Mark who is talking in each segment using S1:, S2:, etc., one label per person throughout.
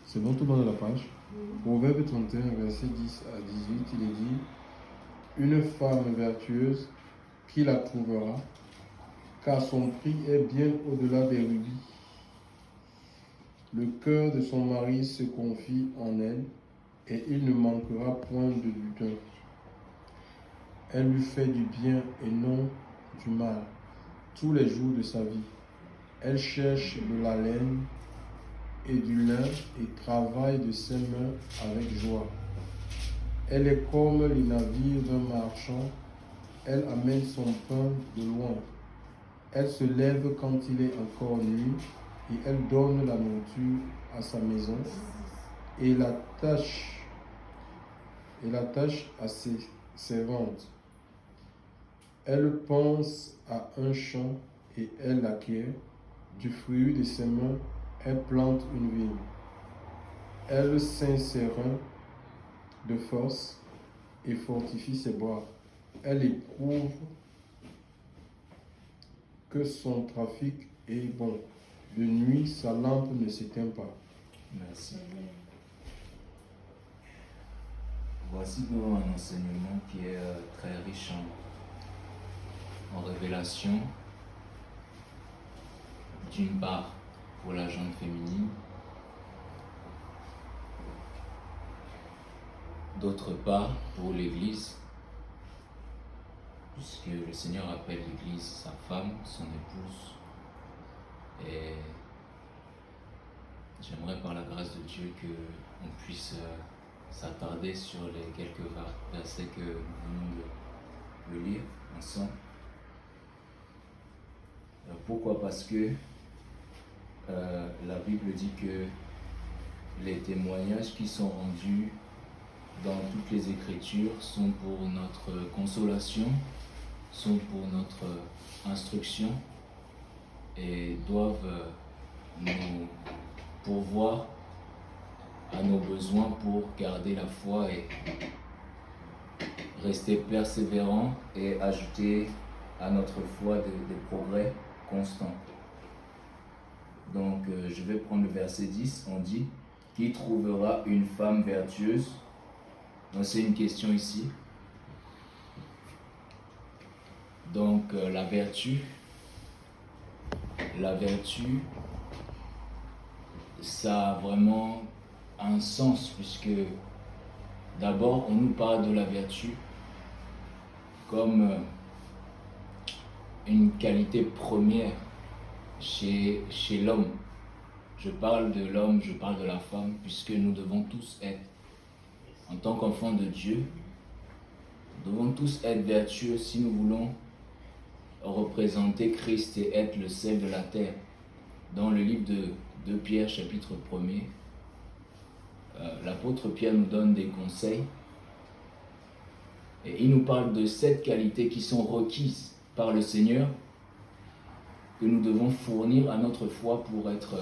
S1: C'est bon, tout le monde à la page. Proverbe 31, verset 10 à 18, il est dit: une femme vertueuse, qui la trouvera, car son prix est bien au-delà des rubis. Le cœur de son mari se confie en elle, et il ne manquera point de butin. Elle lui fait du bien et non du mal tous les jours de sa vie. Elle cherche de la laine et du lin et travaille de ses mains avec joie. Elle est comme les navires d'un marchand, elle amène son pain de loin. Elle se lève quand il est encore nuit et elle donne la nourriture à sa maison et l'attache à ses servantes. Elle pense à un champ et elle l'acquiert. Du fruit de ses mains, elle plante une vigne. Elle ceint ses reins de force et fortifie ses bois. Elle éprouve que son trafic est bon. De nuit, sa lampe ne s'éteint pas.
S2: Merci. Voici donc un enseignement qui est très riche en révélation. D'une part, pour la gente féminine. D'autre part, pour l'Église, puisque le Seigneur appelle l'Église sa femme, son épouse. Et j'aimerais par la grâce de Dieu qu'on puisse s'attarder sur les quelques versets que nous venons de lire ensemble. Pourquoi? Parce que la Bible dit que les témoignages qui sont rendus dans toutes les Écritures sont pour notre consolation, sont pour notre instruction et doivent nous pourvoir à nos besoins pour garder la foi et rester persévérants et ajouter à notre foi des progrès constants. Donc je vais prendre le verset 10, on dit: qui trouvera une femme vertueuse? Donc c'est une question ici. Donc la vertu, ça a vraiment un sens, puisque d'abord on nous parle de la vertu comme une qualité première chez l'homme. Je parle de l'homme, je parle de la femme, puisque nous devons tous être, en tant qu'enfants de Dieu, nous devons tous être vertueux si nous voulons représenter Christ et être le sel de la terre. Dans le livre de Pierre, chapitre 1er, l'apôtre Pierre nous donne des conseils et il nous parle de 7 qualités qui sont requises par le Seigneur, que nous devons fournir à notre foi pour être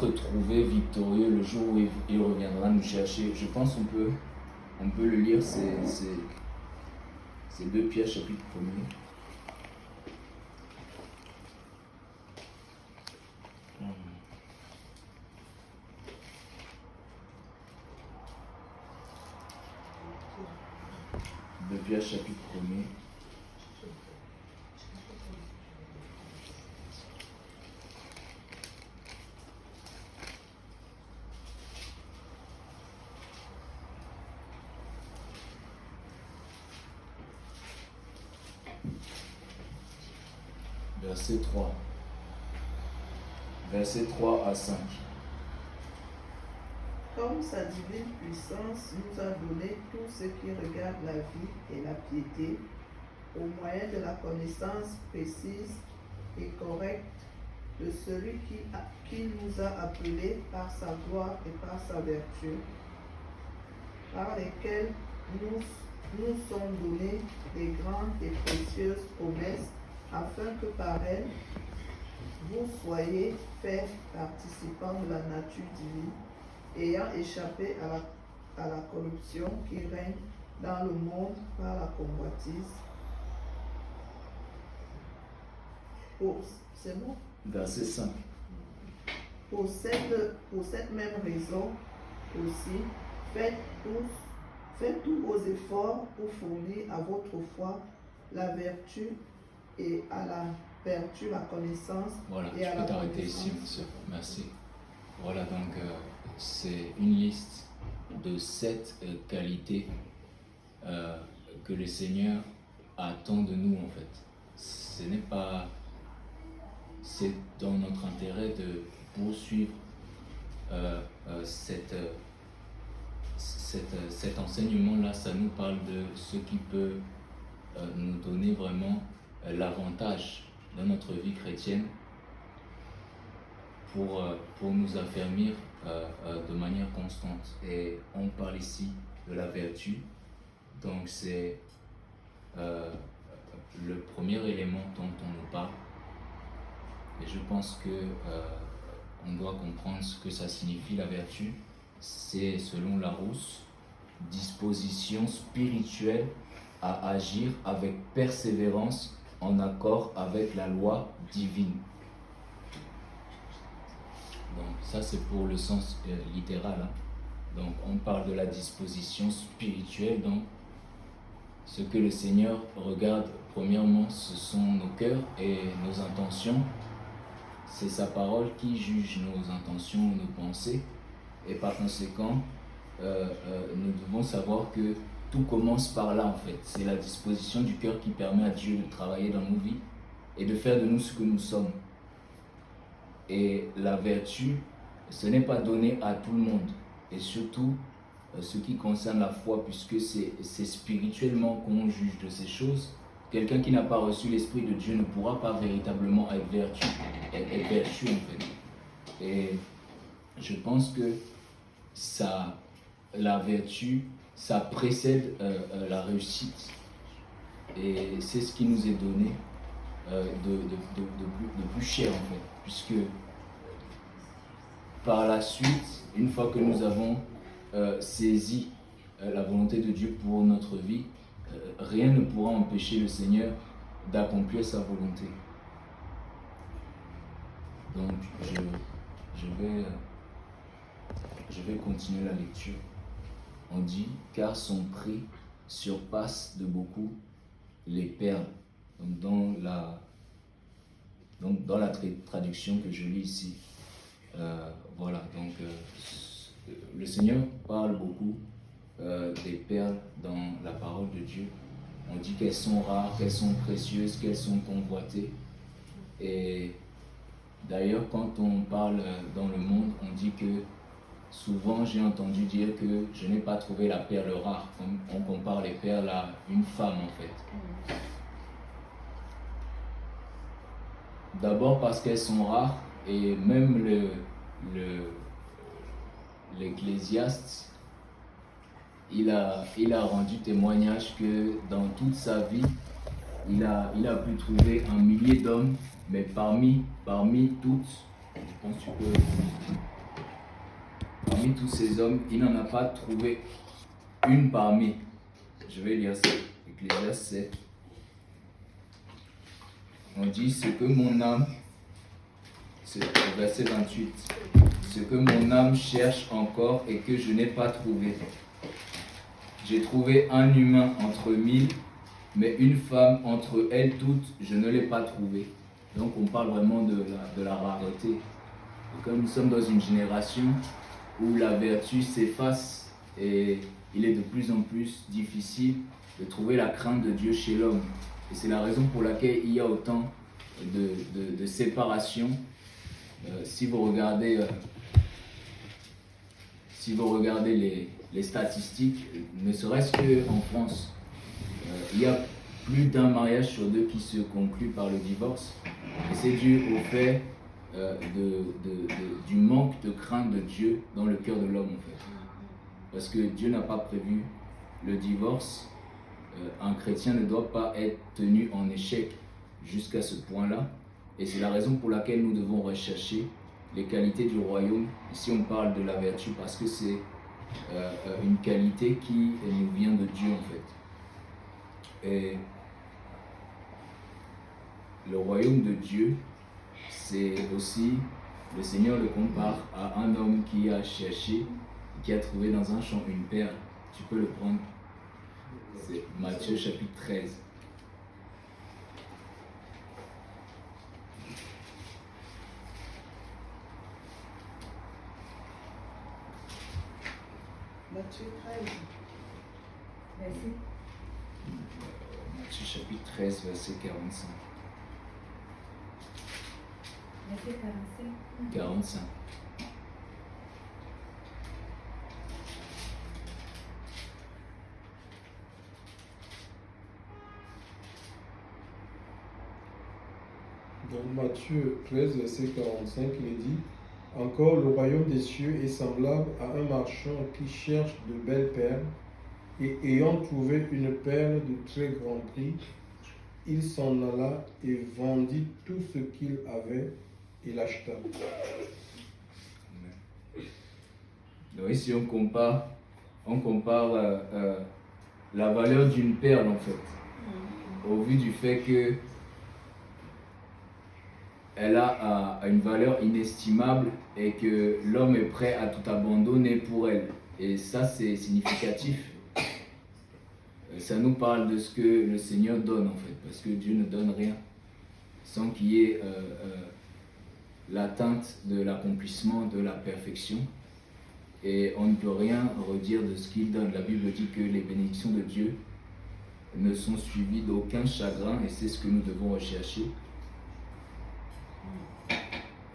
S2: trouvé victorieux le jour où il reviendra nous chercher. Je pense qu'on peut le lire, c'est 2 Pierre chapitre 1er. De Pierre chapitre 1er. Verset 3. Verset 3 à 5.
S3: Comme sa divine puissance nous a donné tout ce qui regarde la vie et la piété, au moyen de la connaissance précise et correcte de celui qui nous a appelés par sa gloire et par sa vertu, par lesquels nous sont données des grandes et précieuses promesses, afin que par elles, vous soyez faits participants de la nature divine, ayant échappé à la corruption qui règne dans le monde par la convoitise. Oh, c'est bon?
S2: verset 5.
S3: Pour cette même raison aussi, faites tous vos efforts pour fournir à votre foi la vertu et à la vertu la connaissance.
S2: Voilà,
S3: et
S2: tu
S3: à
S2: peux
S3: la
S2: t'arrêter ici,
S3: connaissance.
S2: monsieur. Merci. Voilà, donc c'est une liste de 7 qualités que le Seigneur attend de nous en fait. Ce n'est pas... C'est dans notre intérêt de poursuivre cet enseignement-là. Ça nous parle de ce qui peut nous donner vraiment l'avantage dans notre vie chrétienne pour nous affermir de manière constante. Et on parle ici de la vertu. Donc c'est le premier élément dont on nous parle. Et je pense que on doit comprendre ce que ça signifie la vertu. C'est, selon Larousse, disposition spirituelle à agir avec persévérance en accord avec la loi divine. Donc ça c'est pour le sens littéral. Hein. Donc on parle de la disposition spirituelle. Donc ce que le Seigneur regarde premièrement, ce sont nos cœurs et nos intentions. C'est sa parole qui juge nos intentions, nos pensées. Et par conséquent, nous devons savoir que tout commence par là en fait. C'est la disposition du cœur qui permet à Dieu de travailler dans nos vies et de faire de nous ce que nous sommes. Et la vertu, ce n'est pas donné à tout le monde. Et surtout, ce qui concerne la foi, puisque c'est spirituellement qu'on juge de ces choses. Quelqu'un qui n'a pas reçu l'Esprit de Dieu ne pourra pas véritablement être vertu en fait. Et je pense que la vertu, ça précède la réussite. Et c'est ce qui nous est donné de plus cher en fait. Puisque par la suite, une fois que nous avons saisi la volonté de Dieu pour notre vie, rien ne pourra empêcher le Seigneur d'accomplir sa volonté. Donc, je vais continuer la lecture. On dit, car son prix surpasse de beaucoup les perles. Donc, dans la traduction que je lis ici, voilà. Donc, le Seigneur parle beaucoup des perles dans la parole de Dieu. On dit qu'elles sont rares, qu'elles sont précieuses, qu'elles sont convoitées. Et d'ailleurs, quand on parle dans le monde, on dit que souvent j'ai entendu dire que je n'ai pas trouvé la perle rare. On compare les perles à une femme en fait. D'abord parce qu'elles sont rares et même l'Ecclésiaste, il a rendu témoignage que dans toute sa vie, il a pu trouver 1 millier d'hommes, mais parmi toutes, je pense que parmi tous ces hommes, il n'en a pas trouvé une parmi. Je vais lire ça, Ecclésiaste 7. On dit ce que mon âme, c'est au verset 28, ce que mon âme cherche encore et que je n'ai pas trouvé. J'ai trouvé un humain entre 1000, mais une femme entre elles toutes, je ne l'ai pas trouvée. Donc on parle vraiment de la rareté. Et comme nous sommes dans une génération où la vertu s'efface et il est de plus en plus difficile de trouver la crainte de Dieu chez l'homme. Et c'est la raison pour laquelle il y a autant de séparation. Si vous regardez les statistiques, ne serait-ce qu'en France, il y a plus d'un mariage sur 2 qui se conclut par le divorce. Et c'est dû au fait du manque de crainte de Dieu dans le cœur de l'homme en fait. Parce que Dieu n'a pas prévu le divorce. Un chrétien ne doit pas être tenu en échec jusqu'à ce point-là. Et c'est la raison pour laquelle nous devons rechercher les qualités du royaume. Ici on parle de la vertu parce que c'est une qualité qui nous vient de Dieu en fait. Et le royaume de Dieu, c'est aussi, le Seigneur le compare à un homme qui a cherché, qui a trouvé dans un champ une perle. Tu peux le prendre. C'est Matthieu chapitre 13.
S3: Matthieu 13.
S4: Merci.
S2: Matthieu chapitre 13, verset 45.
S4: Verset 45.
S2: 45.
S1: Dans Matthieu 13, verset 45, il est dit: Encore le royaume des cieux est semblable à un marchand qui cherche de belles perles, et ayant trouvé une perle de très grand prix, il s'en alla et vendit tout ce qu'il avait et l'acheta.
S2: Donc ici on compare la valeur d'une perle en fait, au vu du fait que elle a une valeur inestimable et que l'homme est prêt à tout abandonner pour elle. Et ça c'est significatif. Ça nous parle de ce que le Seigneur donne en fait, parce que Dieu ne donne rien sans qu'il y ait l'atteinte de l'accomplissement de la perfection. Et on ne peut rien redire de ce qu'il donne. La Bible dit que les bénédictions de Dieu ne sont suivies d'aucun chagrin, et c'est ce que nous devons rechercher.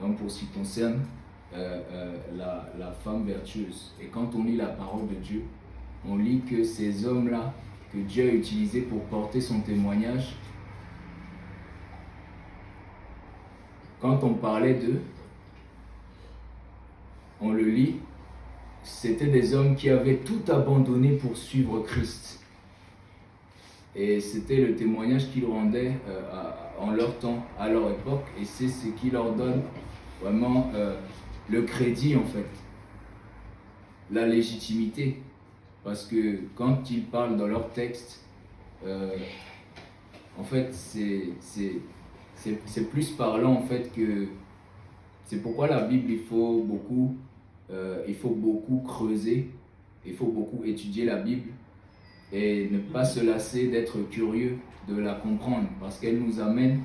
S2: Donc pour ce qui concerne la femme vertueuse, et quand on lit la parole de Dieu, on lit que ces hommes-là, que Dieu a utilisés pour porter son témoignage, quand on parlait d'eux, on le lit, c'était des hommes qui avaient tout abandonné pour suivre Christ. Et c'était le témoignage qu'ils rendaient en leur temps, à leur époque, et c'est ce qui leur donne vraiment le crédit en fait, la légitimité. Parce que quand ils parlent dans leur texte, en fait c'est plus parlant en fait que... C'est pourquoi la Bible, il faut beaucoup creuser, il faut beaucoup étudier la Bible et ne pas se lasser d'être curieux de la comprendre, parce qu'elle nous amène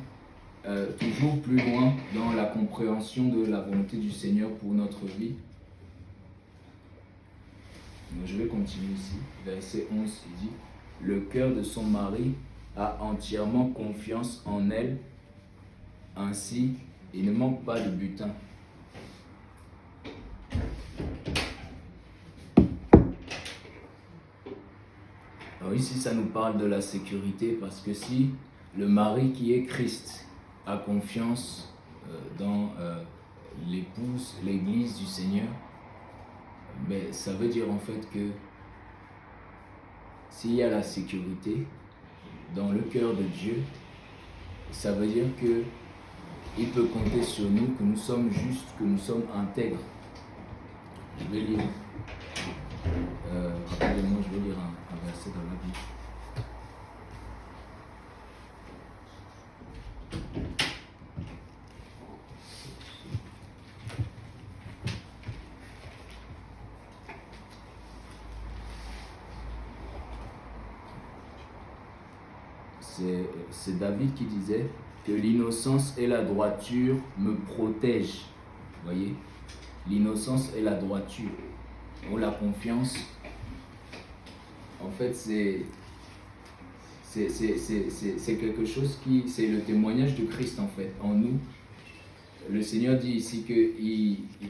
S2: toujours plus loin dans la compréhension de la volonté du Seigneur pour notre vie. Donc, je vais continuer ici. Verset 11, il dit: le cœur de son mari a entièrement confiance en elle, ainsi il ne manque pas de butin. Alors ici, ça nous parle de la sécurité, parce que si le mari qui est Christ a confiance dans l'épouse, l'église du Seigneur, mais ça veut dire en fait que s'il y a la sécurité dans le cœur de Dieu, ça veut dire que il peut compter sur nous, que nous sommes justes, que nous sommes intègres. Je vais lire, rappelez-moi, je vais lire un verset dans la Bible. C'est David qui disait que l'innocence et la droiture me protègent. Vous voyez, l'innocence et la droiture, ou la confiance, en fait c'est quelque chose qui, c'est le témoignage de Christ en fait, en nous. Le Seigneur dit ici que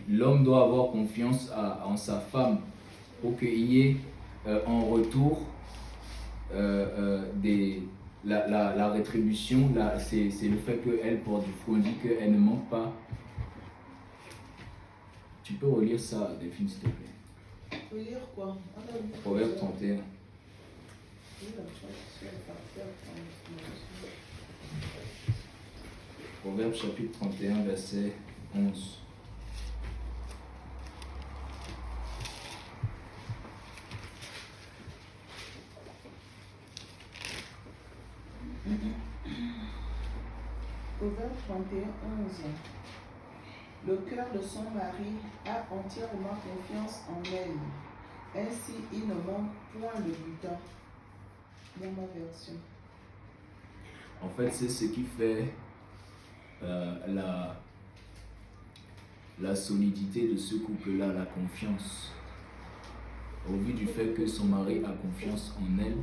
S2: l'homme doit avoir confiance en sa femme pour qu'il y ait en retour la rétribution. C'est le fait qu'elle porte du fruit. On dit qu'elle ne manque pas. Tu peux relire ça, Delphine, s'il te plaît.
S3: Lire quoi?
S2: Proverbe 31. Proverbe chapitre 31, verset 11.
S3: Proverbe 31, 11. Le cœur de son mari a entièrement confiance en elle. Ainsi, il ne manque point le butin. Dans ma version.
S2: En fait, c'est ce qui fait la solidité de ce couple-là, la confiance. Au vu du fait que son mari a confiance en elle,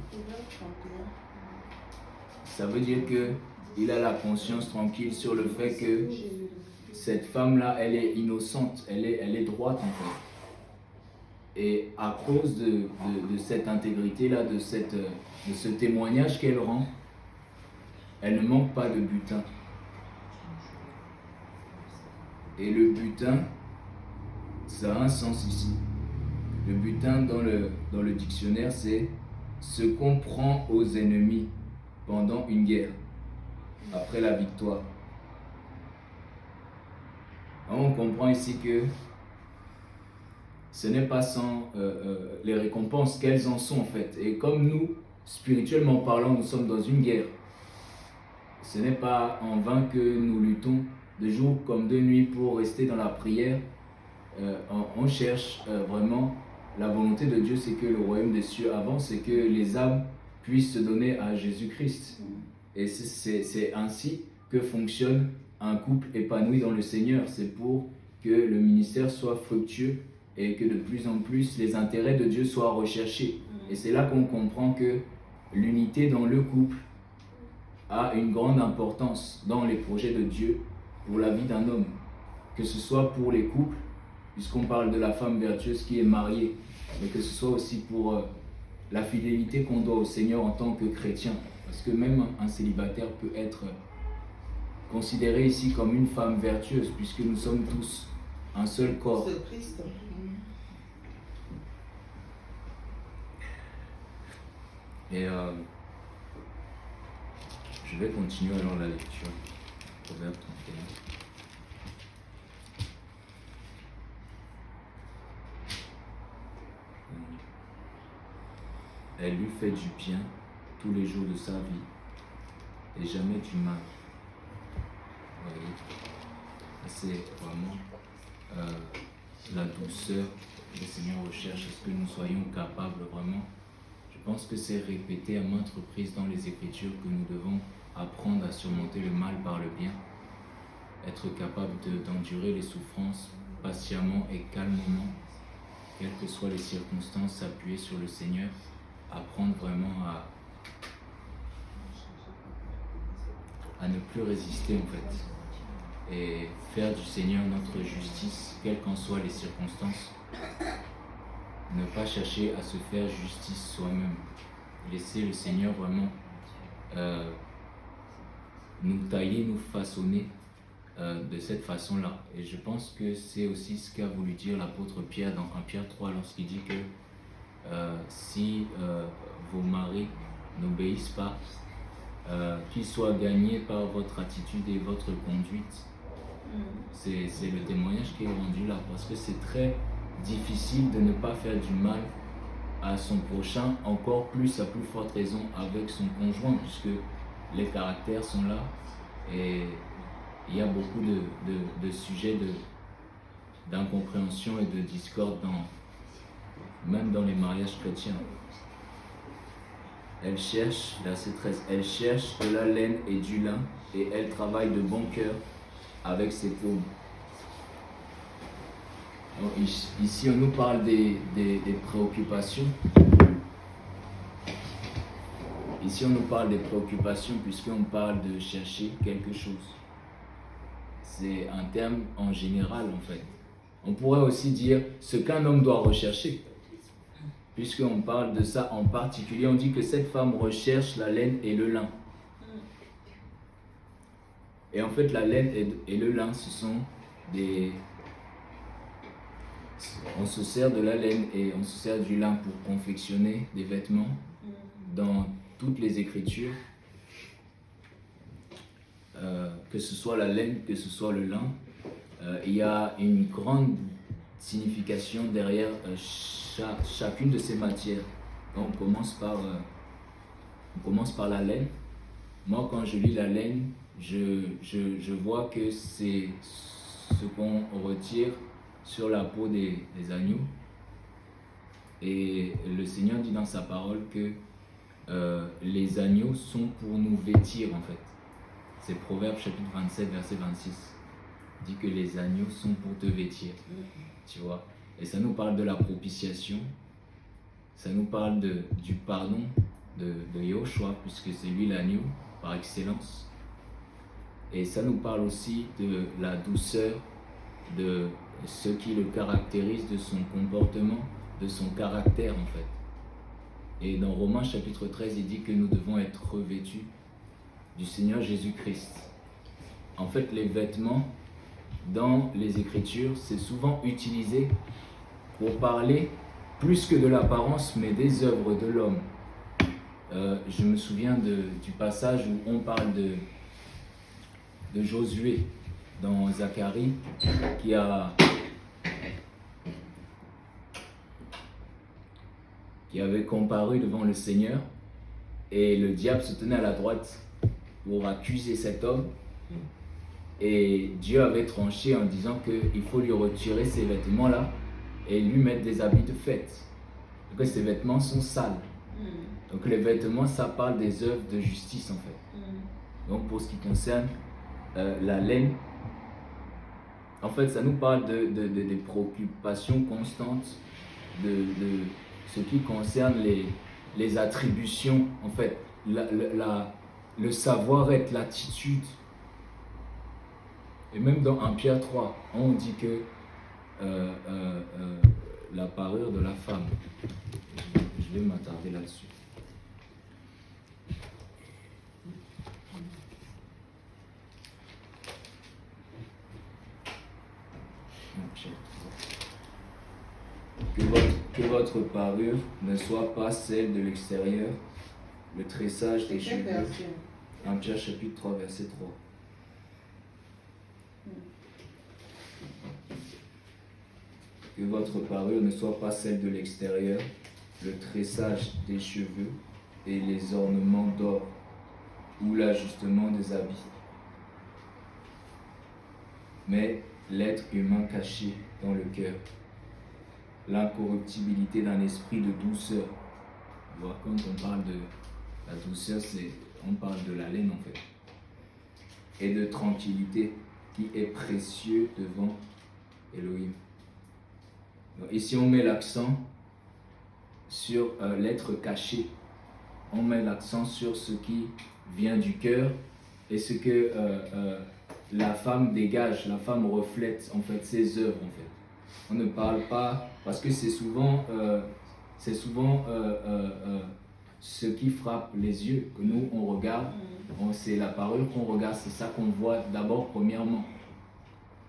S2: ça veut dire qu'il a la conscience tranquille sur le fait que cette femme-là, elle est innocente, elle est droite en fait. Et à cause de cette intégrité-là, de ce témoignage qu'elle rend, elle ne manque pas de butin. Et le butin, ça a un sens ici. Le butin dans le dictionnaire, c'est ce qu'on prend aux ennemis pendant une guerre, après la victoire. Alors on comprend ici que ce n'est pas sans les récompenses qu'elles en sont en fait. Et comme nous, spirituellement parlant, nous sommes dans une guerre, ce n'est pas en vain que nous luttons de jour comme de nuit pour rester dans la prière. On cherche vraiment la volonté de Dieu, c'est que le royaume des cieux avance et que les âmes puissent se donner à Jésus-Christ. Et c'est ainsi que fonctionne un couple épanoui dans le Seigneur. C'est pour que le ministère soit fructueux et que de plus en plus les intérêts de Dieu soient recherchés. Et c'est là qu'on comprend que l'unité dans le couple a une grande importance dans les projets de Dieu pour la vie d'un homme. Que ce soit pour les couples, puisqu'on parle de la femme vertueuse qui est mariée, mais que ce soit aussi pour la fidélité qu'on doit au Seigneur en tant que chrétien. Parce que même un célibataire peut être considéré ici comme une femme vertueuse, puisque nous sommes tous un seul corps.
S3: C'est Christ.
S2: Et je vais continuer alors la lecture. Proverbe 31. Elle lui fait du bien tous les jours de sa vie et jamais du mal. Vous voyez, c'est vraiment la douceur que le Seigneur recherche. Est-ce que nous soyons capables vraiment? Je pense que c'est répété à maintes reprises dans les Écritures que nous devons apprendre à surmonter le mal par le bien, être capable d'endurer les souffrances patiemment et calmement, quelles que soient les circonstances, s'appuyer sur le Seigneur, apprendre vraiment à ne plus résister en fait, et faire du Seigneur notre justice, quelles qu'en soient les circonstances. Ne pas chercher à se faire justice soi-même. Laisser le Seigneur vraiment nous tailler, nous façonner de cette façon-là. Et je pense que c'est aussi ce qu'a voulu dire l'apôtre Pierre dans 1 Pierre 3 lorsqu'il dit que si vos maris n'obéissent pas, qu'ils soient gagnés par votre attitude et votre conduite. C'est le témoignage qui est rendu là, parce que c'est très difficile de ne pas faire du mal à son prochain, encore plus à plus forte raison avec son conjoint, puisque les caractères sont là et il y a beaucoup de sujets d'incompréhension et de discorde même dans les mariages chrétiens. Elle cherche, verset 13, elle cherche de la laine et du lin et elle travaille de bon cœur avec ses paumes. Donc, ici, on nous parle des préoccupations. Ici, on nous parle des préoccupations puisqu'on parle de chercher quelque chose. C'est un terme en général, en fait. On pourrait aussi dire ce qu'un homme doit rechercher. Puisqu'on parle de ça en particulier, on dit que cette femme recherche la laine et le lin. Et en fait, la laine et le lin, ce sont des... On se sert de la laine et on se sert du lin pour confectionner des vêtements. Dans toutes les Écritures, que ce soit la laine, que ce soit le lin, il y a une grande signification derrière chacune de ces matières. Donc, on commence par la laine. Moi, quand je lis la laine, je vois que c'est ce qu'on retire sur la peau des agneaux. Et le Seigneur dit dans sa parole que les agneaux sont pour nous vêtir en fait. C'est Proverbe chapitre 27 verset 26. Il dit que les agneaux sont pour te vêtir. Tu vois. Et ça nous parle de la propitiation. Ça nous parle du pardon de Yahushua, puisque c'est lui l'agneau par excellence. Et ça nous parle aussi de la douceur, de ce qui le caractérise, de son comportement, de son caractère en fait. Et dans Romains chapitre 13, il dit que nous devons être revêtus du Seigneur Jésus-Christ. En fait, les vêtements, dans les Écritures, c'est souvent utilisé pour parler plus que de l'apparence, mais des œuvres de l'homme. Je me souviens du passage où on parle de Josué dans Zacharie, qui avait comparu devant le Seigneur, et le diable se tenait à la droite pour accuser cet homme, et Dieu avait tranché en disant qu'il faut lui retirer ses vêtements-là et lui mettre des habits de fête, parce que ses vêtements sont sales. Donc les vêtements, ça parle des œuvres de justice en fait. Donc pour ce qui concerne la laine, en fait ça nous parle des préoccupations constantes, de ce qui concerne les attributions, en fait, le savoir-être, l'attitude. Et même dans 1 Pierre 3, on dit que la parure de la femme, je vais m'attarder là-dessus. Que votre parure ne soit pas celle de l'extérieur, le tressage des cheveux. 1 Pierre chapitre 3, verset 3. Que votre parure ne soit pas celle de l'extérieur, le tressage des cheveux et les ornements d'or ou l'ajustement des habits, mais l'être humain caché dans le cœur, l'incorruptibilité d'un esprit de douceur. Quand on parle de la douceur, on parle de la laine en fait, et de tranquillité qui est précieux devant Elohim. Donc, ici on met l'accent sur l'être caché, on met l'accent sur ce qui vient du cœur et ce que la femme dégage, la femme reflète en fait ses œuvres en fait. On ne parle pas, parce que c'est souvent ce qui frappe les yeux, que nous on regarde, c'est la parole qu'on regarde, c'est ça qu'on voit d'abord premièrement.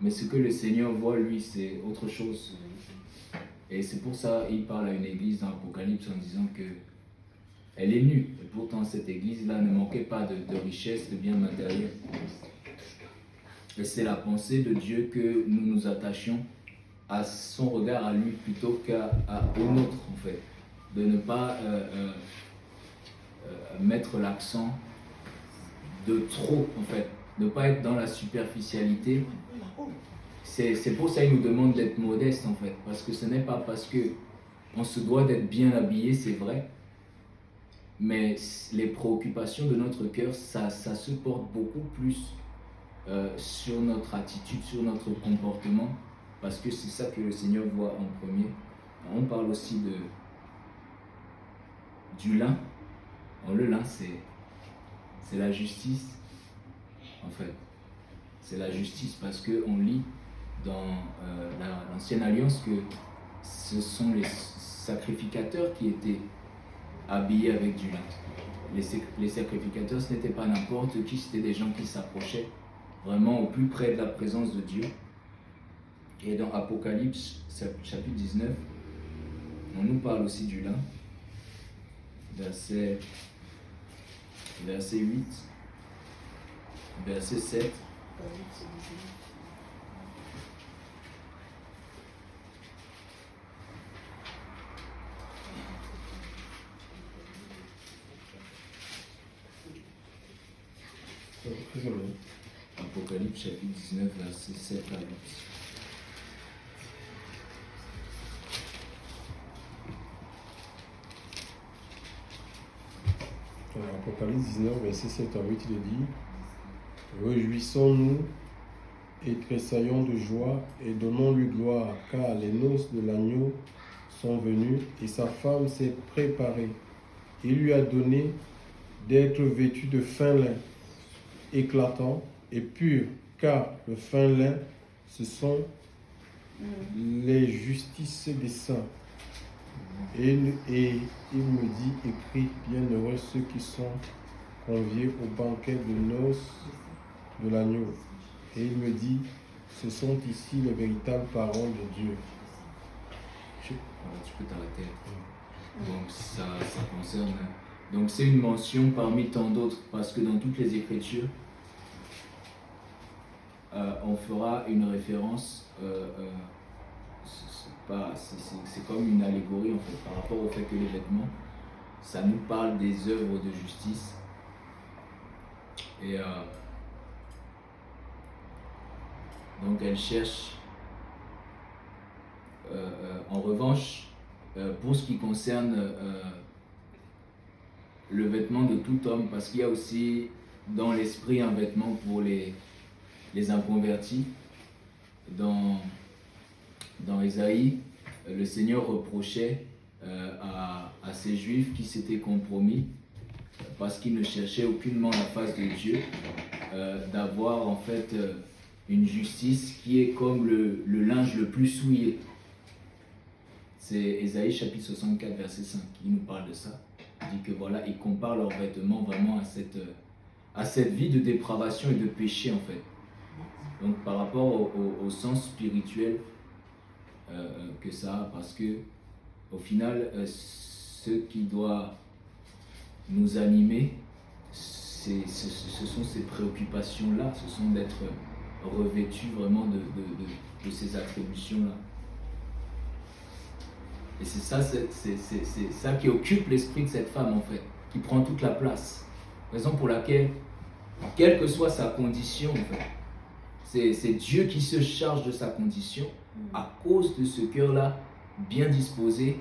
S2: Mais ce que le Seigneur voit lui, c'est autre chose. Et c'est pour ça qu'il parle à une église dans l'Apocalypse en disant que elle est nue. Et pourtant cette église-là ne manquait pas de richesse, de biens matériels. Et c'est la pensée de Dieu que nous nous attachions à son regard à lui plutôt qu'au nôtre en fait. De ne pas mettre l'accent de trop en fait. De ne pas être dans la superficialité. C'est pour ça qu'il nous demande d'être modeste en fait. Parce que ce n'est pas parce qu'on se doit d'être bien habillé, c'est vrai. Mais les préoccupations de notre cœur, ça se porte beaucoup plus sur notre attitude, sur notre comportement. Parce que c'est ça que le Seigneur voit en premier. On parle aussi du lin. Alors, le lin, c'est la justice, en fait. C'est la justice parce qu'on lit dans l'Ancienne Alliance que ce sont les sacrificateurs qui étaient habillés avec du lin. Les sacrificateurs, ce n'était pas n'importe qui, c'était des gens qui s'approchaient vraiment au plus près de la présence de Dieu. Et dans Apocalypse, chapitre 19, on nous parle aussi du lin. Verset 8, verset 7.
S1: Désolé.
S2: Apocalypse chapitre 19, versets 7 à 8.
S1: Alors, Apocalypse 19, verset 7 à 8, il est dit: Réjouissons-nous et tressaillons de joie et donnons-lui gloire, car les noces de l'agneau sont venues et sa femme s'est préparée. Il lui a donné d'être vêtue de fin lin, éclatant et pur, car le fin lin, ce sont les justices des saints. Et il me dit, écrit, bienheureux ceux qui sont conviés au banquet de noces de l'agneau. Et il me dit, ce sont ici les véritables paroles de Dieu.
S2: Tu peux t'arrêter. Donc ça concerne. Donc c'est une mention parmi tant d'autres, parce que dans toutes les Écritures, on fera une référence. C'est comme une allégorie en fait, par rapport au fait que les vêtements, ça nous parle des œuvres de justice. Et donc elle cherche. En revanche, pour ce qui concerne le vêtement de tout homme, parce qu'il y a aussi dans l'esprit un vêtement pour les inconvertis. Dans Ésaïe, le Seigneur reprochait à ces Juifs qui s'étaient compromis parce qu'ils ne cherchaient aucunement la face de Dieu, d'avoir en fait une justice qui est comme le linge le plus souillé. C'est Ésaïe chapitre 64 verset 5 qui nous parle de ça. Il dit que voilà, ils comparent leurs vêtements vraiment à cette vie de dépravation et de péché en fait. Donc par rapport au sens spirituel que ça a, parce que au final, ce qui doit nous animer, ce sont ces préoccupations-là, ce sont d'être revêtus vraiment de ces attributions-là. Et c'est ça qui occupe l'esprit de cette femme en fait, qui prend toute la place. Raison pour laquelle, quelle que soit sa condition en fait, c'est Dieu qui se charge de sa condition à cause de ce cœur-là bien disposé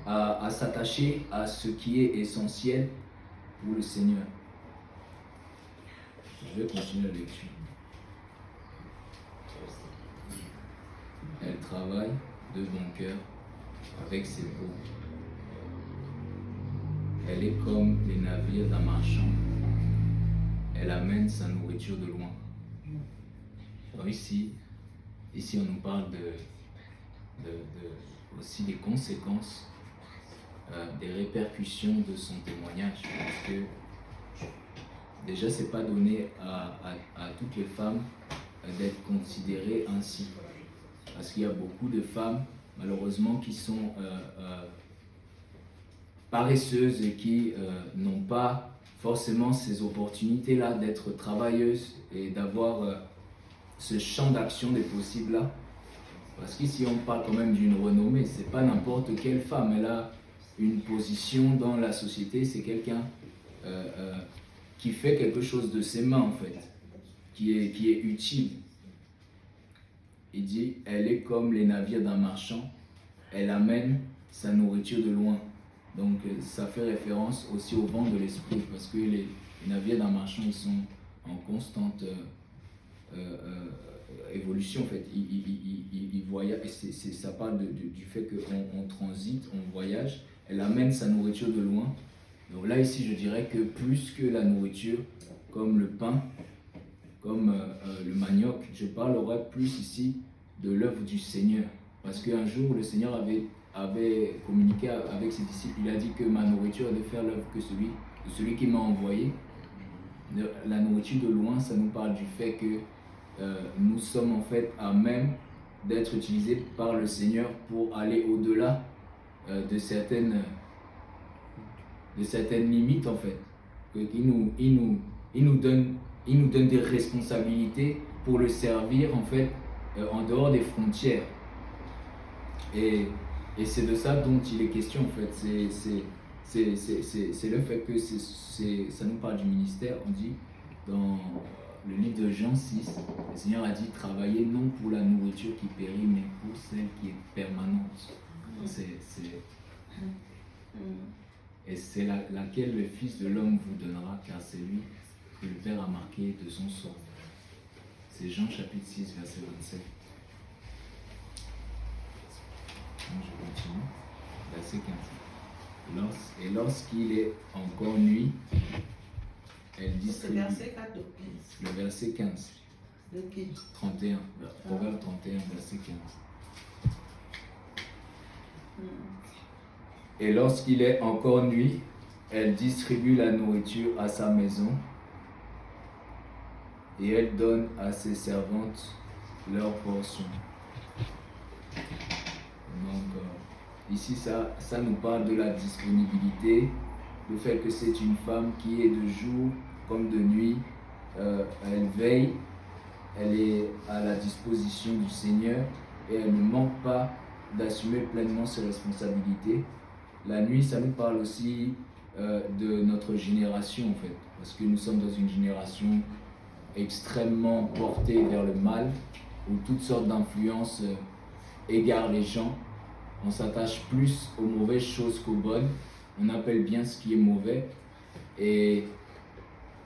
S2: à s'attacher à ce qui est essentiel pour le Seigneur. Je vais continuer la lecture. Elle travaille de bon cœur avec ses peaux. Elle est comme les navires d'un marchand. Elle amène sa nourriture de loin. Alors ici on nous parle aussi des conséquences, des répercussions de son témoignage. Parce que déjà, c'est pas donné à toutes les femmes d'être considérées ainsi. Parce qu'il y a beaucoup de femmes, malheureusement, qui sont paresseuses et qui n'ont pas forcément ces opportunités-là d'être travailleuses et d'avoir ce champ d'action des possibles-là. Parce qu'ici, on parle quand même d'une renommée. C'est pas n'importe quelle femme. Elle a une position dans la société. C'est quelqu'un qui fait quelque chose de ses mains, en fait, qui est utile. Il dit, elle est comme les navires d'un marchand. Elle amène sa nourriture de loin. Donc, ça fait référence aussi au vent de l'esprit. Parce que les navires d'un marchand, ils sont en constante évolution en fait, il voyage, ça parle du fait qu'on transite, on voyage, elle amène sa nourriture de loin. Donc là ici je dirais que plus que la nourriture, comme le pain, comme le manioc, je parlerai plus ici de l'œuvre du Seigneur. Parce qu'un jour le Seigneur avait communiqué avec ses disciples, il a dit que ma nourriture est de faire l'œuvre que celui qui m'a envoyé. La nourriture de loin, ça nous parle du fait que nous sommes en fait à même d'être utilisés par le Seigneur pour aller au-delà de certaines limites en fait. Il nous donne des responsabilités pour le servir en fait en dehors des frontières. Et c'est de ça dont il est question en fait. C'est le fait que ça nous parle du ministère. On dit dans le livre de Jean 6, le Seigneur a dit travaillez non pour la nourriture qui périt, mais pour celle qui est permanente. Et c'est laquelle le Fils de l'homme vous donnera, car c'est lui que le Père a marqué de son sort. C'est Jean chapitre 6, verset 27. Donc je continue. Verset 15. Et lorsqu'il est encore nuit, elle distribue.
S3: C'est verset 4 ou 15.
S2: Le verset 15.
S3: De qui?
S2: 31. Proverbe 31, verset 15. Et lorsqu'il est encore nuit, elle distribue la nourriture à sa maison et elle donne à ses servantes leur portion. Donc, ici, ça nous parle de la disponibilité, le fait que c'est une femme qui est de jour comme de nuit, elle veille, elle est à la disposition du Seigneur et elle ne manque pas d'assumer pleinement ses responsabilités. La nuit, ça nous parle aussi de notre génération en fait, parce que nous sommes dans une génération extrêmement portée vers le mal, où toutes sortes d'influences égarent les gens. On s'attache plus aux mauvaises choses qu'aux bonnes, on appelle bien ce qui est mauvais, et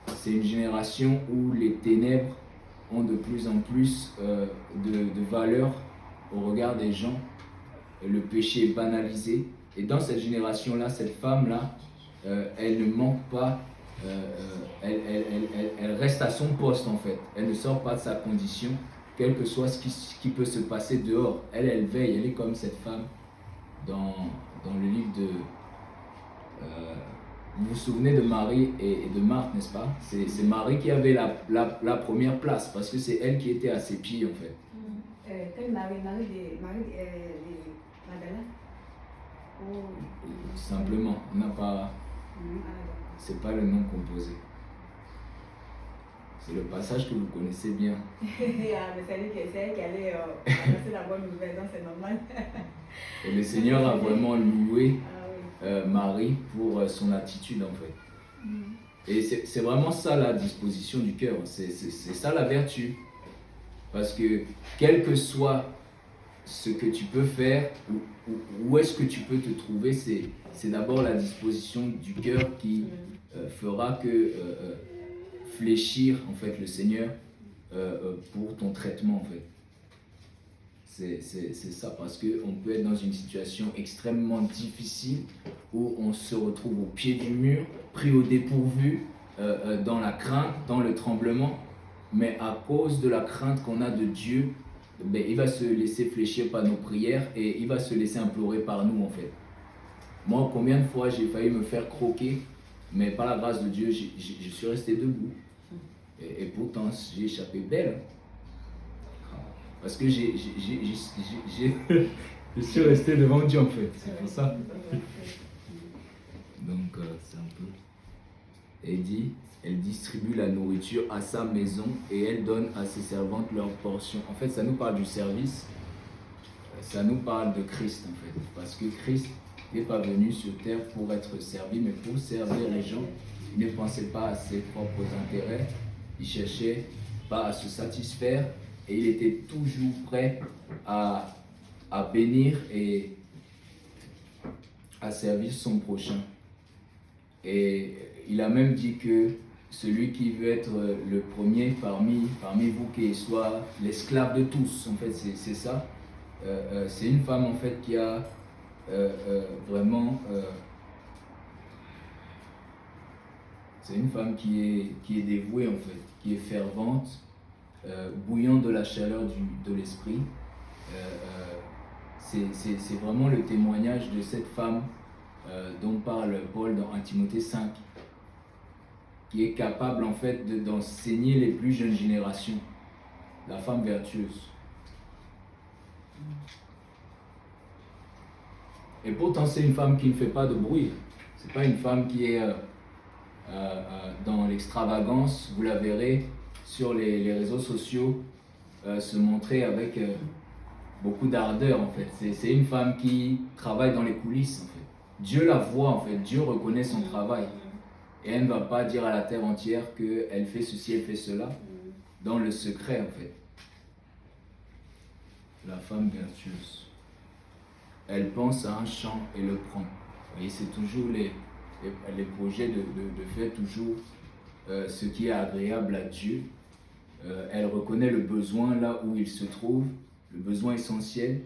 S2: c'est une génération où les ténèbres ont de plus en plus de valeur au regard des gens. Le péché est banalisé. Et dans cette génération-là, cette femme-là, elle ne manque pas, elle reste à son poste en fait. Elle ne sort pas de sa condition, quel que soit ce qui peut se passer dehors. Elle veille, elle est comme cette femme dans le livre de... vous vous souvenez de Marie et de Marthe, n'est-ce pas? C'est Marie qui avait la première place, parce que c'est elle qui était à ses pieds en fait.
S4: Quelle Marie de Magdala?
S2: Simplement, on n'a pas... C'est pas le nom composé. C'est le passage que vous connaissez bien.
S4: C'est elle qui allait annoncer la bonne nouvelle, donc c'est normal.
S2: Et le Seigneur a vraiment loué Marie pour son attitude en fait. Et c'est vraiment ça la disposition du cœur, c'est ça la vertu. Parce que quel que soit ce que tu peux faire, où est-ce que tu peux te trouver, c'est d'abord la disposition du cœur qui fera que fléchir en fait le Seigneur pour ton traitement en fait. C'est ça, parce qu'on peut être dans une situation extrêmement difficile où on se retrouve au pied du mur, pris au dépourvu, dans la crainte, dans le tremblement, mais à cause de la crainte qu'on a de Dieu, ben, il va se laisser fléchir par nos prières et il va se laisser implorer par nous en fait. Moi, combien de fois j'ai failli me faire croquer, mais par la grâce de Dieu, je suis resté debout. Et pourtant, j'ai échappé belle. Parce que je suis resté devant Dieu en fait, c'est pour ça. Donc, c'est un peu... Et il dit, elle distribue la nourriture à sa maison et elle donne à ses servantes leur portion. En fait, ça nous parle du service, ça nous parle de Christ en fait. Parce que Christ n'est pas venu sur terre pour être servi, mais pour servir les gens. Il ne pensait pas à ses propres intérêts, il cherchait pas à se satisfaire et il était toujours prêt à bénir et à servir son prochain. Et il a même dit que celui qui veut être le premier parmi vous, qui soit l'esclave de tous, en fait, c'est ça. C'est une femme, en fait, qui a vraiment... c'est une femme qui est dévouée, en fait, qui est fervente, bouillant de la chaleur de l'esprit. C'est vraiment le témoignage de cette femme dont parle Paul dans 1 Timothée 5, qui est capable en fait d'enseigner les plus jeunes générations, la femme vertueuse. Et pourtant c'est une femme qui ne fait pas de bruit, c'est pas une femme qui est dans l'extravagance. Vous la verrez sur les réseaux sociaux se montrer avec beaucoup d'ardeur en fait. C'est une femme qui travaille dans les coulisses en fait. Dieu la voit en fait, Dieu reconnaît son travail. Et elle ne va pas dire à la terre entière qu'elle fait ceci, elle fait cela, dans le secret en fait. La femme vertueuse. Elle pense à un champ et le prend. Vous voyez, c'est toujours les projets de faire toujours ce qui est agréable à Dieu. Elle reconnaît le besoin là où il se trouve, le besoin essentiel,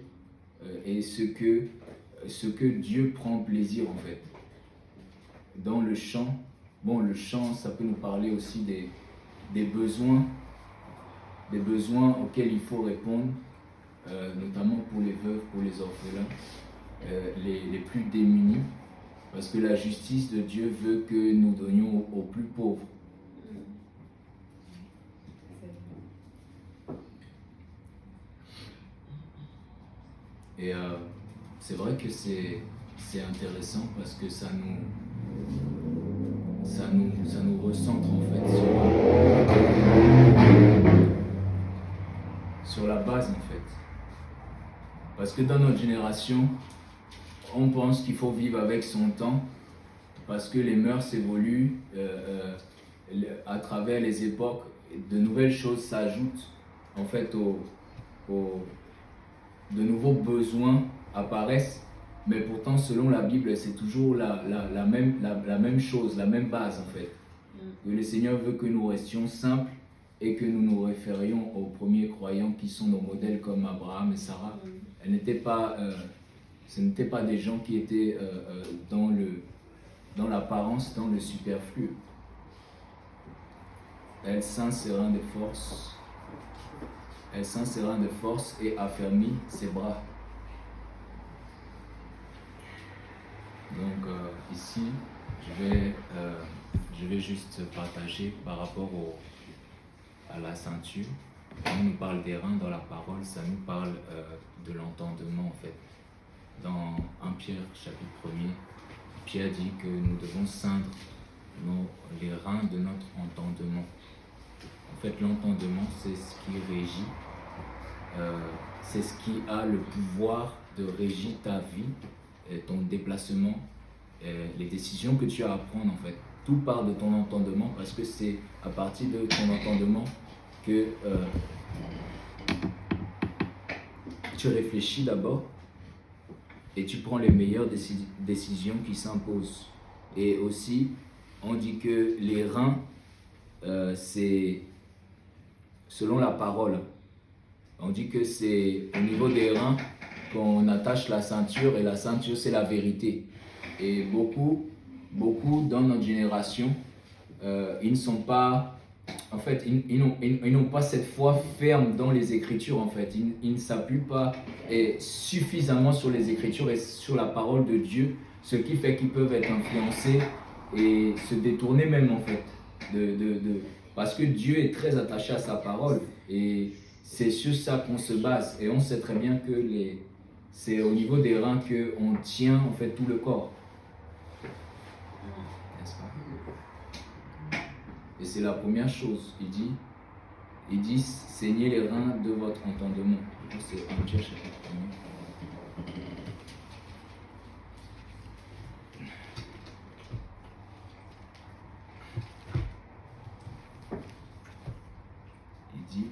S2: et ce que Dieu prend plaisir en fait. Dans le chant, bon, le chant, ça peut nous parler aussi des besoins auxquels il faut répondre, notamment pour les veuves, pour les orphelins, les plus démunis, parce que la justice de Dieu veut que nous donnions aux plus pauvres. Et c'est vrai que c'est intéressant parce que ça nous recentre en fait sur la base en fait. Parce que dans notre génération, on pense qu'il faut vivre avec son temps parce que les mœurs évoluent à travers les époques, de nouvelles choses s'ajoutent en fait de nouveaux besoins apparaissent, mais pourtant selon la Bible c'est toujours la même chose, la même base en fait. Que le Seigneur veut que nous restions simples et que nous nous référions aux premiers croyants qui sont nos modèles comme Abraham et Sarah. Ce n'étaient pas des gens qui étaient dans l'apparence, dans le superflu. Elle s'inséra de force. Elle s'inséra de force et affermit ses bras. Donc ici, je vais juste partager par rapport à la ceinture. Quand on nous parle des reins dans la parole, ça nous parle de l'entendement en fait. Dans 1 Pierre chapitre 1er, Pierre dit que nous devons ceindre les reins de notre entendement. En fait, l'entendement, c'est ce qui régit, c'est ce qui a le pouvoir de régir ta vie, ton déplacement, les décisions que tu as à prendre en fait. Tout part de ton entendement parce que c'est à partir de ton entendement que tu réfléchis d'abord et tu prends les meilleures décisions qui s'imposent. Et aussi, on dit que les reins, c'est selon la parole. On dit que c'est au niveau des reins qu'on attache la ceinture et la ceinture c'est la vérité. Et beaucoup dans notre génération, ils ne sont pas, en fait, ils n'ont pas cette foi ferme dans les Écritures en fait. Ils ne s'appuient pas suffisamment sur les Écritures et sur la parole de Dieu, ce qui fait qu'ils peuvent être influencés et se détourner même en fait parce que Dieu est très attaché à sa parole et c'est sur ça qu'on se base. Et on sait très bien que c'est au niveau des reins qu'on tient en fait tout le corps. N'est-ce pas? Et c'est la première chose. Il dit saignez les reins de votre entendement. C'est 1 Pierre chapitre 1er. Il dit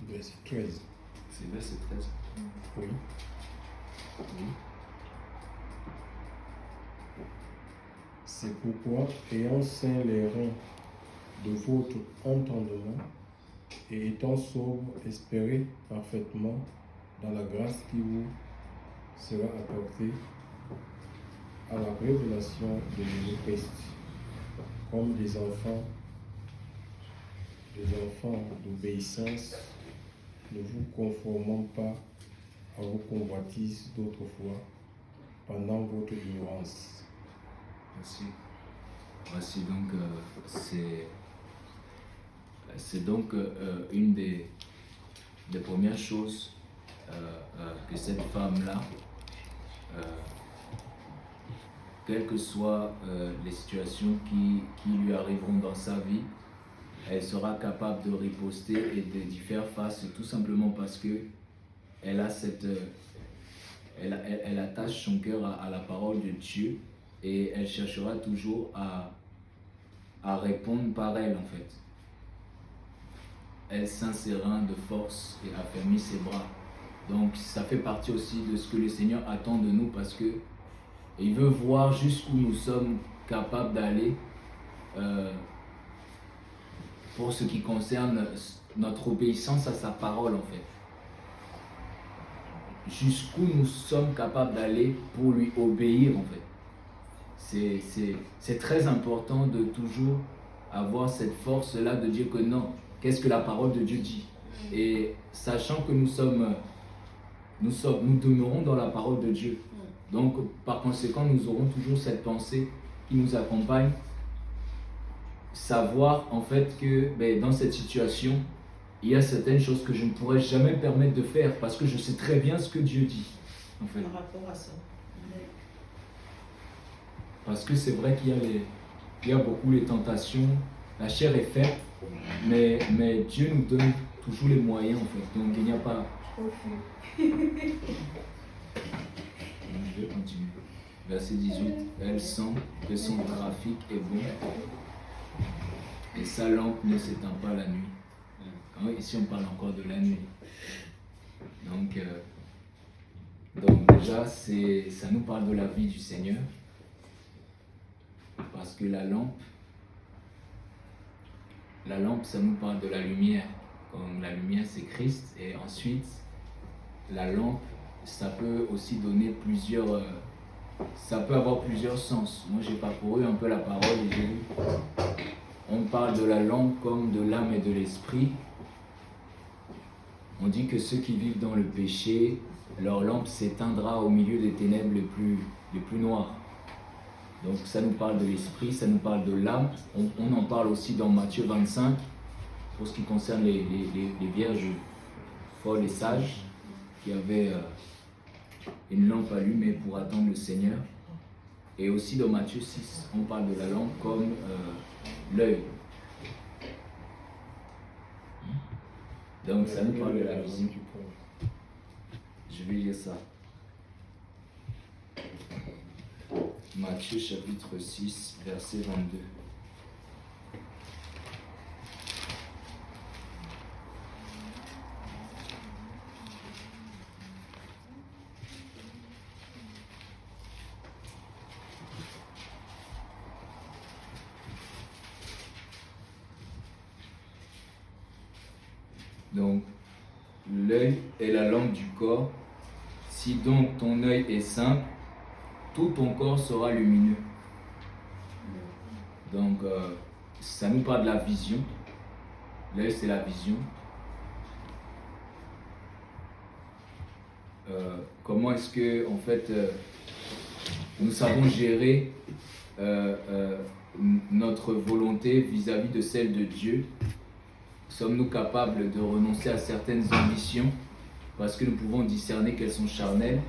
S1: verset 13.
S2: c'est verset 13.
S1: Oui.
S2: Oui.
S1: C'est pourquoi, ayant ceint les reins de votre entendement et étant sobre, espérez parfaitement dans la grâce qui vous sera apportée à la révélation de Jésus-Christ, comme des enfants d'obéissance, ne vous conformant pas à vos convoitises d'autrefois pendant votre ignorance.
S2: Voici donc, c'est donc une des premières choses que cette femme-là quelles que soient les situations qui lui arriveront dans sa vie, elle sera capable de riposter et d'y faire face, tout simplement parce que elle a elle attache son cœur à la parole de Dieu et elle cherchera toujours à répondre par elle en fait. Elle s'insérera de force et affermit ses bras. Donc ça fait partie aussi de ce que le Seigneur attend de nous parce que il veut voir jusqu'où nous sommes capables d'aller pour ce qui concerne notre obéissance à sa parole en fait. Jusqu'où nous sommes capables d'aller pour lui obéir en fait. C'est très important de toujours avoir cette force-là de dire que non, qu'est-ce que la parole de Dieu dit? Et sachant que nous demeurons dans la parole de Dieu. Donc, par conséquent, nous aurons toujours cette pensée qui nous accompagne. Savoir en fait que dans cette situation, il y a certaines choses que je ne pourrais jamais me permettre de faire parce que je sais très bien ce que Dieu dit. En fait.
S3: Par rapport à ça.
S2: Parce que c'est vrai qu'il y a beaucoup les tentations, la chair est faible, mais Dieu nous donne toujours les moyens en fait. Donc il n'y a pas... Je vais continuer. Verset 18. Elle sent que son trafic est bon et sa lampe ne s'éteint pas la nuit. Ici on parle encore de la nuit. Donc déjà ça nous parle de la vie du Seigneur. Parce que la lampe ça nous parle de la lumière. Comme la lumière c'est Christ. Et ensuite la lampe ça peut aussi donner ça peut avoir plusieurs sens. Moi j'ai parcouru un peu la parole et j'ai lu. On parle de la lampe comme de l'âme et de l'esprit. On dit que ceux qui vivent dans le péché, leur lampe s'éteindra au milieu des ténèbres les plus noires. Donc ça nous parle de l'esprit, ça nous parle de l'âme. On en parle aussi dans Matthieu 25, pour ce qui concerne les vierges folles et sages, qui avaient une lampe allumée pour attendre le Seigneur. Et aussi dans Matthieu 6, on parle de la lampe comme l'œil. Donc ça nous parle de la vision. Je vais lire ça. Matthieu chapitre 6, verset 22. Donc, l'œil est la lampe du corps. Si donc ton œil est simple, tout ton corps sera lumineux. Donc, ça nous parle de la vision. L'œil, c'est la vision. Comment est-ce que, en fait, nous savons gérer notre volonté vis-à-vis de celle de Dieu? Sommes-nous capables de renoncer à certaines ambitions parce que nous pouvons discerner qu'elles sont charnelles?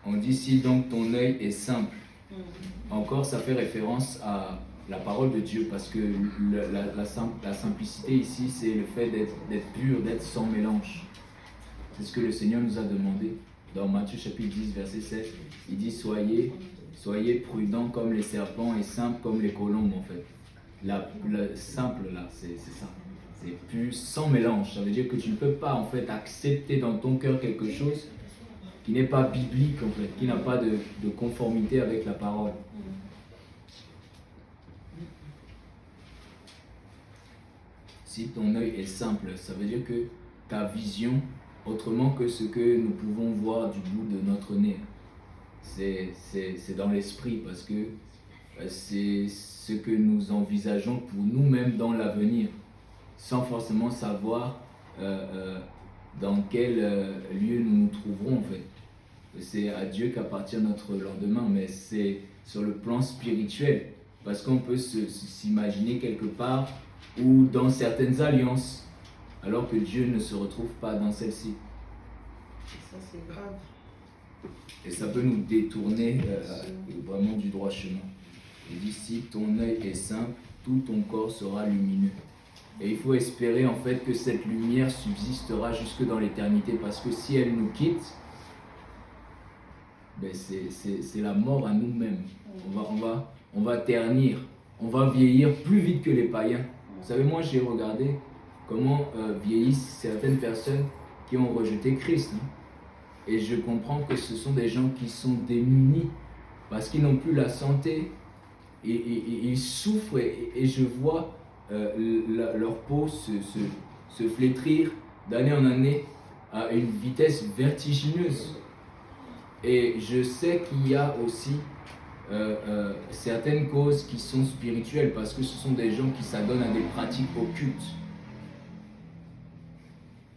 S2: On dit si donc ton œil est simple. Encore, ça fait référence à la parole de Dieu parce que la simplicité ici, c'est le fait d'être pur, d'être sans mélange. C'est ce que le Seigneur nous a demandé. Dans Matthieu chapitre 10, verset 7, il dit soyez prudents comme les serpents et simples comme les colombes en fait. Le simple là, c'est ça. C'est pur, sans mélange. Ça veut dire que tu ne peux pas en fait accepter dans ton cœur quelque chose qui n'est pas biblique en fait, qui n'a pas de conformité avec la parole. Si ton œil est simple, ça veut dire que ta vision, autrement que ce que nous pouvons voir du bout de notre nez, c'est dans l'esprit parce que c'est ce que nous envisageons pour nous-mêmes dans l'avenir, sans forcément savoir dans quel lieu nous nous trouverons en fait. C'est à Dieu qu'appartient notre lendemain, mais c'est sur le plan spirituel, parce qu'on peut s'imaginer quelque part ou dans certaines alliances, alors que Dieu ne se retrouve pas dans celle-ci.
S3: Ça c'est grave.
S2: Et ça peut nous détourner vraiment du droit chemin. Il dit, si ton œil est simple, tout ton corps sera lumineux. Et il faut espérer en fait que cette lumière subsistera jusque dans l'éternité, parce que si elle nous quitte, ben c'est la mort à nous-mêmes. On va ternir, on va vieillir plus vite que les païens. Vous savez, moi j'ai regardé comment vieillissent certaines personnes qui ont rejeté Christ. Hein. Et je comprends que ce sont des gens qui sont démunis parce qu'ils n'ont plus la santé et ils souffrent et je vois leur peau se flétrir d'année en année à une vitesse vertigineuse. Et je sais qu'il y a aussi certaines causes qui sont spirituelles parce que ce sont des gens qui s'adonnent à des pratiques occultes.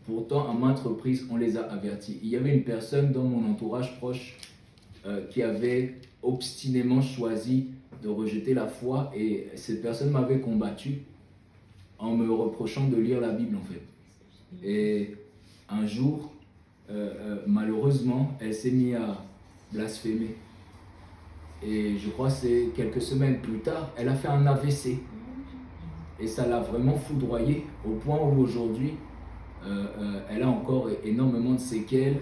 S2: Pourtant, à maintes reprises, on les a avertis. Il y avait une personne dans mon entourage proche qui avait obstinément choisi de rejeter la foi et cette personne m'avait combattu en me reprochant de lire la Bible en fait. Et un jour, malheureusement, elle s'est mise à blasphémer. Et je crois que c'est quelques semaines plus tard, elle a fait un AVC. Et ça l'a vraiment foudroyée au point où aujourd'hui, elle a encore énormément de séquelles.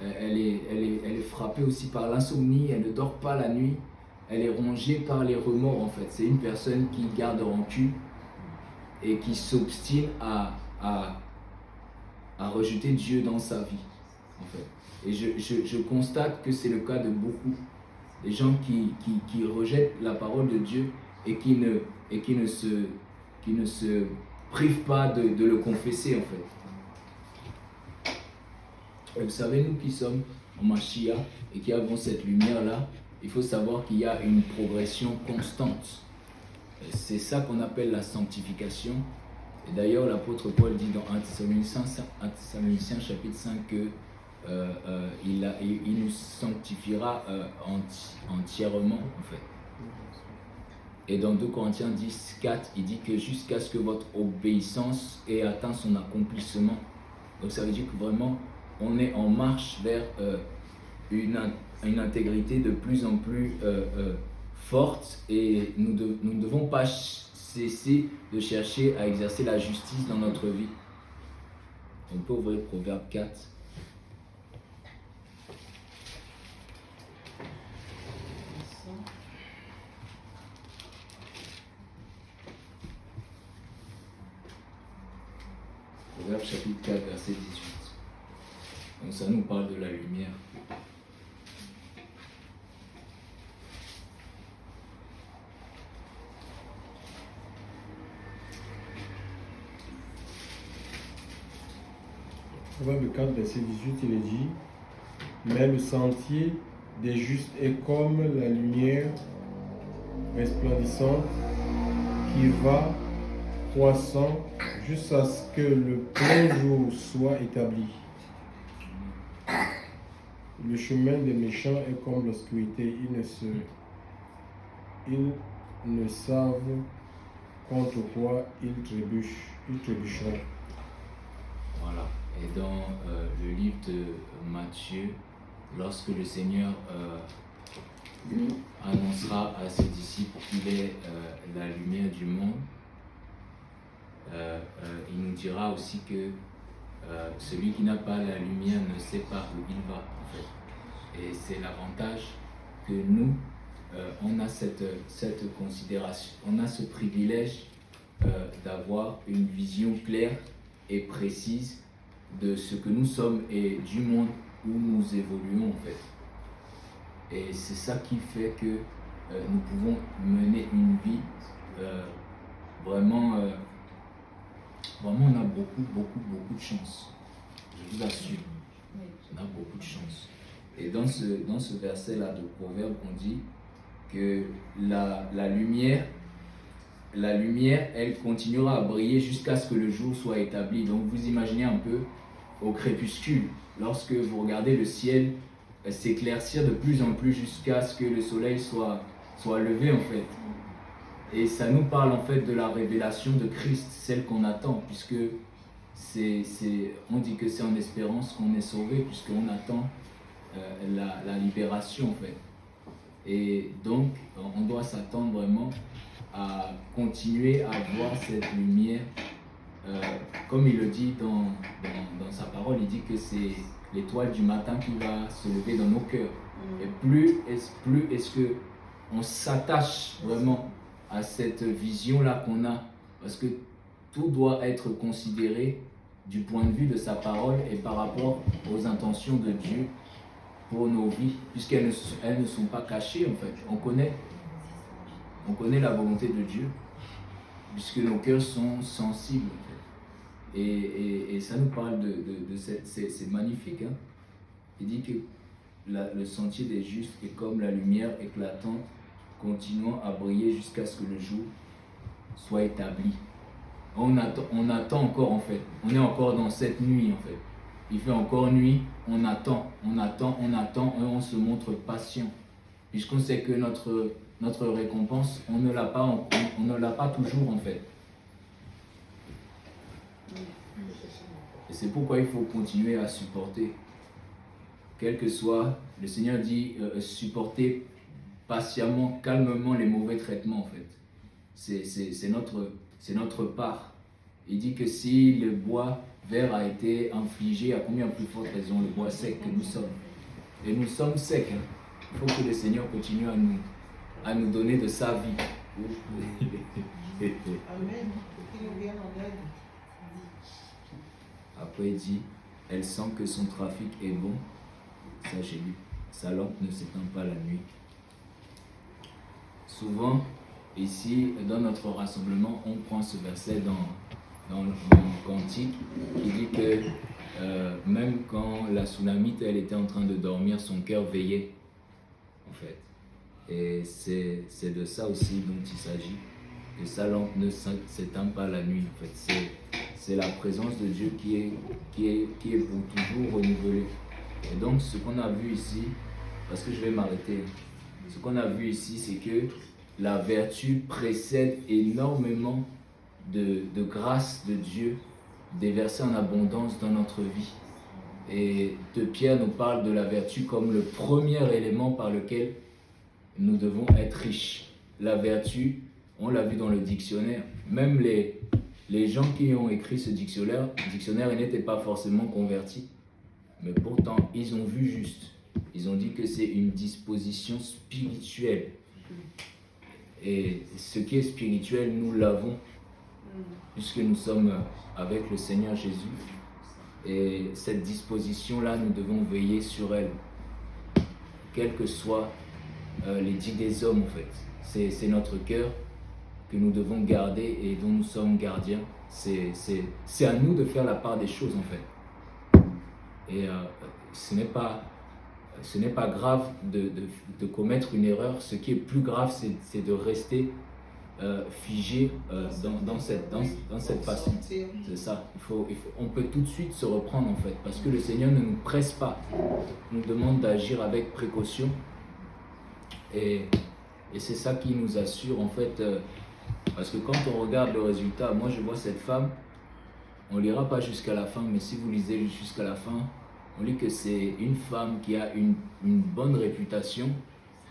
S2: Elle est frappée aussi par l'insomnie, elle ne dort pas la nuit. Elle est rongée par les remords en fait. C'est une personne qui garde rancune et qui s'obstine à rejeter Dieu dans sa vie en fait. Et je constate que c'est le cas de beaucoup. Des gens qui rejettent la parole de Dieu et qui ne se privent pas de le confesser en fait. Et vous savez, nous qui sommes en Mashiach et qui avons cette lumière-là, il faut savoir qu'il y a une progression constante. C'est ça qu'on appelle la sanctification. Et d'ailleurs, l'apôtre Paul dit dans 1 Thessaloniciens chapitre 5 que il nous sanctifiera entièrement en fait. Et dans 2 Corinthiens 10, 4, il dit que jusqu'à ce que votre obéissance ait atteint son accomplissement. Donc ça veut dire que vraiment on est en marche vers une intégrité de plus en plus forte et nous ne devons pas cesser de chercher à exercer la justice dans notre vie. On peut ouvrir Proverbe 4. Proverbe chapitre 4, verset 18. Donc ça nous parle de la lumière.
S1: Proverbe 4, verset 18, il est dit: mais le sentier des justes est comme la lumière resplendissante qui va croissant jusqu'à ce que le plein jour soit établi. Le chemin des méchants est comme l'obscurité, ils ne savent contre quoi ils trébucheront.
S2: Voilà. Et dans le livre de Matthieu, lorsque le Seigneur annoncera à ses disciples qu'il est la lumière du monde, il nous dira aussi que celui qui n'a pas la lumière ne sait pas où il va en fait. Et c'est l'avantage que nous, on a cette considération, on a ce privilège d'avoir une vision claire et précise de ce que nous sommes et du monde où nous évoluons en fait. Et c'est ça qui fait que nous pouvons mener une vie vraiment, on a beaucoup de chance. Je vous assure, on a beaucoup de chance. Et dans ce verset-là de Proverbe, on dit que la lumière, elle continuera à briller jusqu'à ce que le jour soit établi. Donc vous imaginez un peu au crépuscule, lorsque vous regardez le ciel s'éclaircir de plus en plus jusqu'à ce que le soleil soit levé en fait. Et ça nous parle en fait de la révélation de Christ, celle qu'on attend, puisque on dit que c'est en espérance qu'on est sauvé, puisqu'on attend la libération en fait. Et donc, on doit s'attendre vraiment à continuer à voir cette lumière. Comme il le dit dans sa parole, il dit que c'est l'étoile du matin qui va se lever dans nos cœurs. Et plus est-ce que on s'attache vraiment à cette vision-là qu'on a, parce que tout doit être considéré du point de vue de sa parole et par rapport aux intentions de Dieu pour nos vies, puisqu'elles ne sont pas cachées en fait. On connaît la volonté de Dieu, puisque nos cœurs sont sensibles en fait. Et ça nous parle de c'est magnifique. Hein? Il dit que le sentier des justes est comme la lumière éclatante, continuant à briller jusqu'à ce que le jour soit établi. On attend encore en fait. On est encore dans cette nuit en fait. Il fait encore nuit, on attend, et on se montre patient. Puisqu'on sait que notre récompense, on ne l'a pas toujours en fait. Et c'est pourquoi il faut continuer à supporter. Quel que soit, le Seigneur dit, supporter patiemment, calmement les mauvais traitements en fait. C'est notre part. Il dit que si le bois vert a été infligé, à combien plus forte raison le bois sec que nous sommes. Et nous sommes secs. Hein. Il faut que le Seigneur continue à nous donner de sa vie.
S3: Amen. Qu'il nous vienne en aide.
S2: Après il dit, elle sent que son trafic est bon. Ça j'ai lu. Sa lampe ne s'éteint pas la nuit. Souvent, ici, dans notre rassemblement, on prend ce verset dans le Cantique qui dit que même quand la Sunamite elle était en train de dormir, son cœur veillait en fait. Et c'est de ça aussi dont il s'agit. Que sa lampe ne s'éteint pas la nuit en fait. C'est la présence de Dieu qui est pour toujours renouvelée. Et donc ce qu'on a vu ici, parce que je vais m'arrêter, ce qu'on a vu ici c'est que la vertu précède énormément de grâce de Dieu déversée en abondance dans notre vie. Et de Pierre nous parle de la vertu comme le premier élément par lequel nous devons être riches. La vertu, on l'a vu dans le dictionnaire, même les gens qui ont écrit ce dictionnaire, ils n'étaient pas forcément convertis. Mais pourtant, ils ont vu juste. Ils ont dit que c'est une disposition spirituelle. Et ce qui est spirituel, nous l'avons, puisque nous sommes avec le Seigneur Jésus. Et cette disposition-là, nous devons veiller sur elle, quels que soient les dits des hommes, en fait. C'est notre cœur que nous devons garder et dont nous sommes gardiens. C'est à nous de faire la part des choses, en fait. Et ce n'est pas grave de commettre une erreur. Ce qui est plus grave, c'est de rester figé dans cette façon. C'est ça. On peut tout de suite se reprendre en fait, parce que le Seigneur ne nous presse pas. Il nous demande d'agir avec précaution. Et c'est ça qui nous assure en fait, parce que quand on regarde le résultat, moi je vois cette femme, on ne lira pas jusqu'à la fin, mais si vous lisez jusqu'à la fin, on lit que c'est une femme qui a une bonne réputation,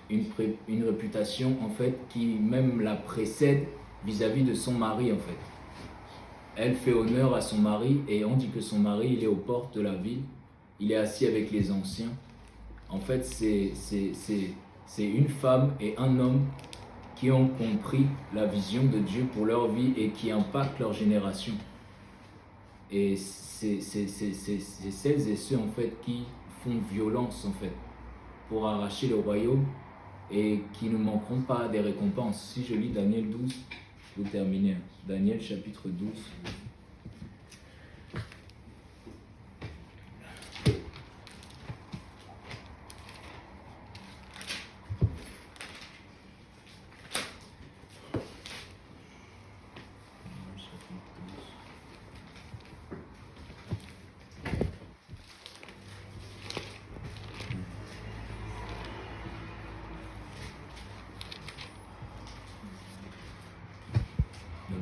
S2: une réputation en fait qui même la précède vis-à-vis de son mari en fait. Elle fait honneur à son mari et on dit que son mari il est aux portes de la ville, il est assis avec les anciens. En fait c'est une femme et un homme qui ont compris la vision de Dieu pour leur vie et qui impactent leur génération. Et c'est celles et ceux en fait qui font violence en fait pour arracher le royaume et qui ne manqueront pas des récompenses. Si je lis Daniel 12, je vais terminer. Daniel chapitre 12.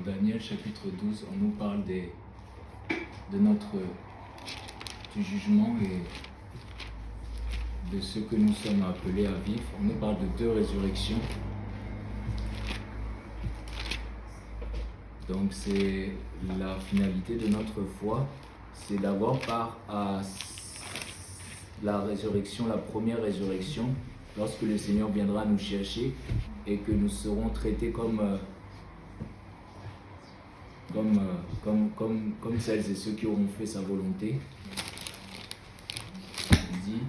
S2: Daniel chapitre 12, on nous parle du jugement de ce que nous sommes appelés à vivre. On nous parle de 2 résurrections. Donc c'est la finalité de notre foi, c'est d'avoir part à la résurrection, la première résurrection, lorsque le Seigneur viendra nous chercher et que nous serons traités comme celles et ceux qui auront fait sa volonté. Il dit,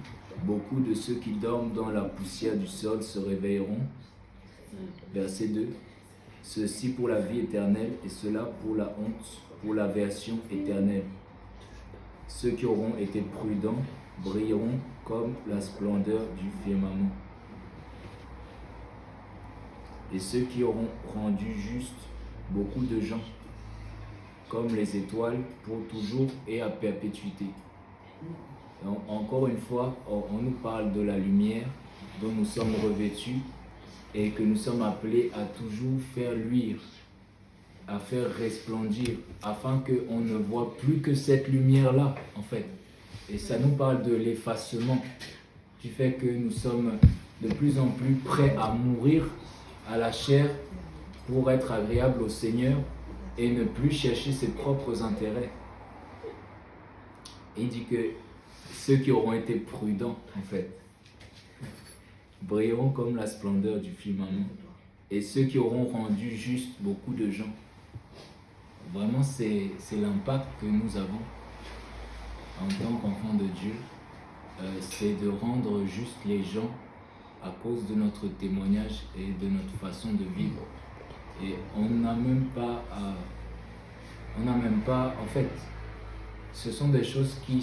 S2: beaucoup de ceux qui dorment dans la poussière du sol se réveilleront. Verset 2. Ceci pour la vie éternelle et cela pour la honte, pour l'aversion éternelle. Ceux qui auront été prudents brilleront comme la splendeur du firmament. Et ceux qui auront rendu juste beaucoup de gens, comme les étoiles, pour toujours et à perpétuité. Donc, encore une fois, on nous parle de la lumière dont nous sommes revêtus et que nous sommes appelés à toujours faire luire, à faire resplendir, afin qu'on ne voit plus que cette lumière-là, en fait. Et ça nous parle de l'effacement, du fait que nous sommes de plus en plus prêts à mourir à la chair pour être agréables au Seigneur et ne plus chercher ses propres intérêts. Il dit que ceux qui auront été prudents, en fait, brilleront comme la splendeur du firmament. Et ceux qui auront rendu juste beaucoup de gens. Vraiment, c'est l'impact que nous avons en tant qu'enfants de Dieu. C'est de rendre juste les gens à cause de notre témoignage et de notre façon de vivre. Et on n'a même pas, en fait, ce sont des choses qui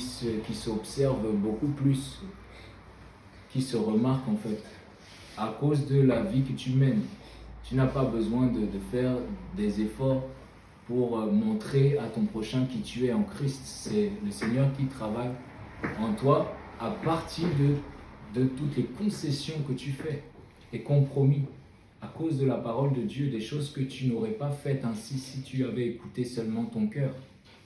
S2: s'observent beaucoup plus, qui se remarquent en fait, à cause de la vie que tu mènes. Tu n'as pas besoin de faire des efforts pour montrer à ton prochain qui tu es en Christ. C'est le Seigneur qui travaille en toi à partir de toutes les concessions que tu fais et compromis à cause de la parole de Dieu, des choses que tu n'aurais pas faites ainsi si tu avais écouté seulement ton cœur.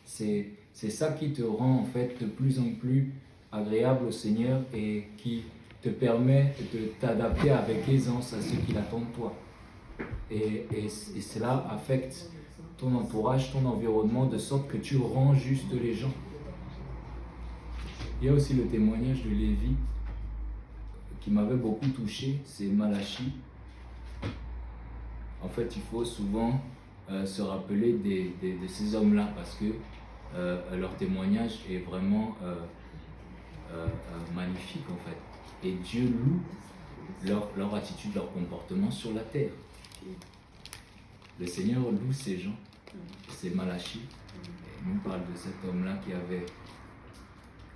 S2: C'est ça qui te rend en fait de plus en plus agréable au Seigneur et qui te permet de t'adapter avec aisance à ce qu'il attend de toi. Et cela affecte ton entourage, ton environnement, de sorte que tu rends juste les gens. Il y a aussi le témoignage de Lévi qui m'avait beaucoup touché, c'est Malachie. En fait, il faut souvent se rappeler de ces hommes-là parce que leur témoignage est vraiment magnifique en fait. Et Dieu loue leur attitude, leur comportement sur la terre. Le Seigneur loue ces gens. C'est Malachie. Il nous parle de cet homme-là qui avait,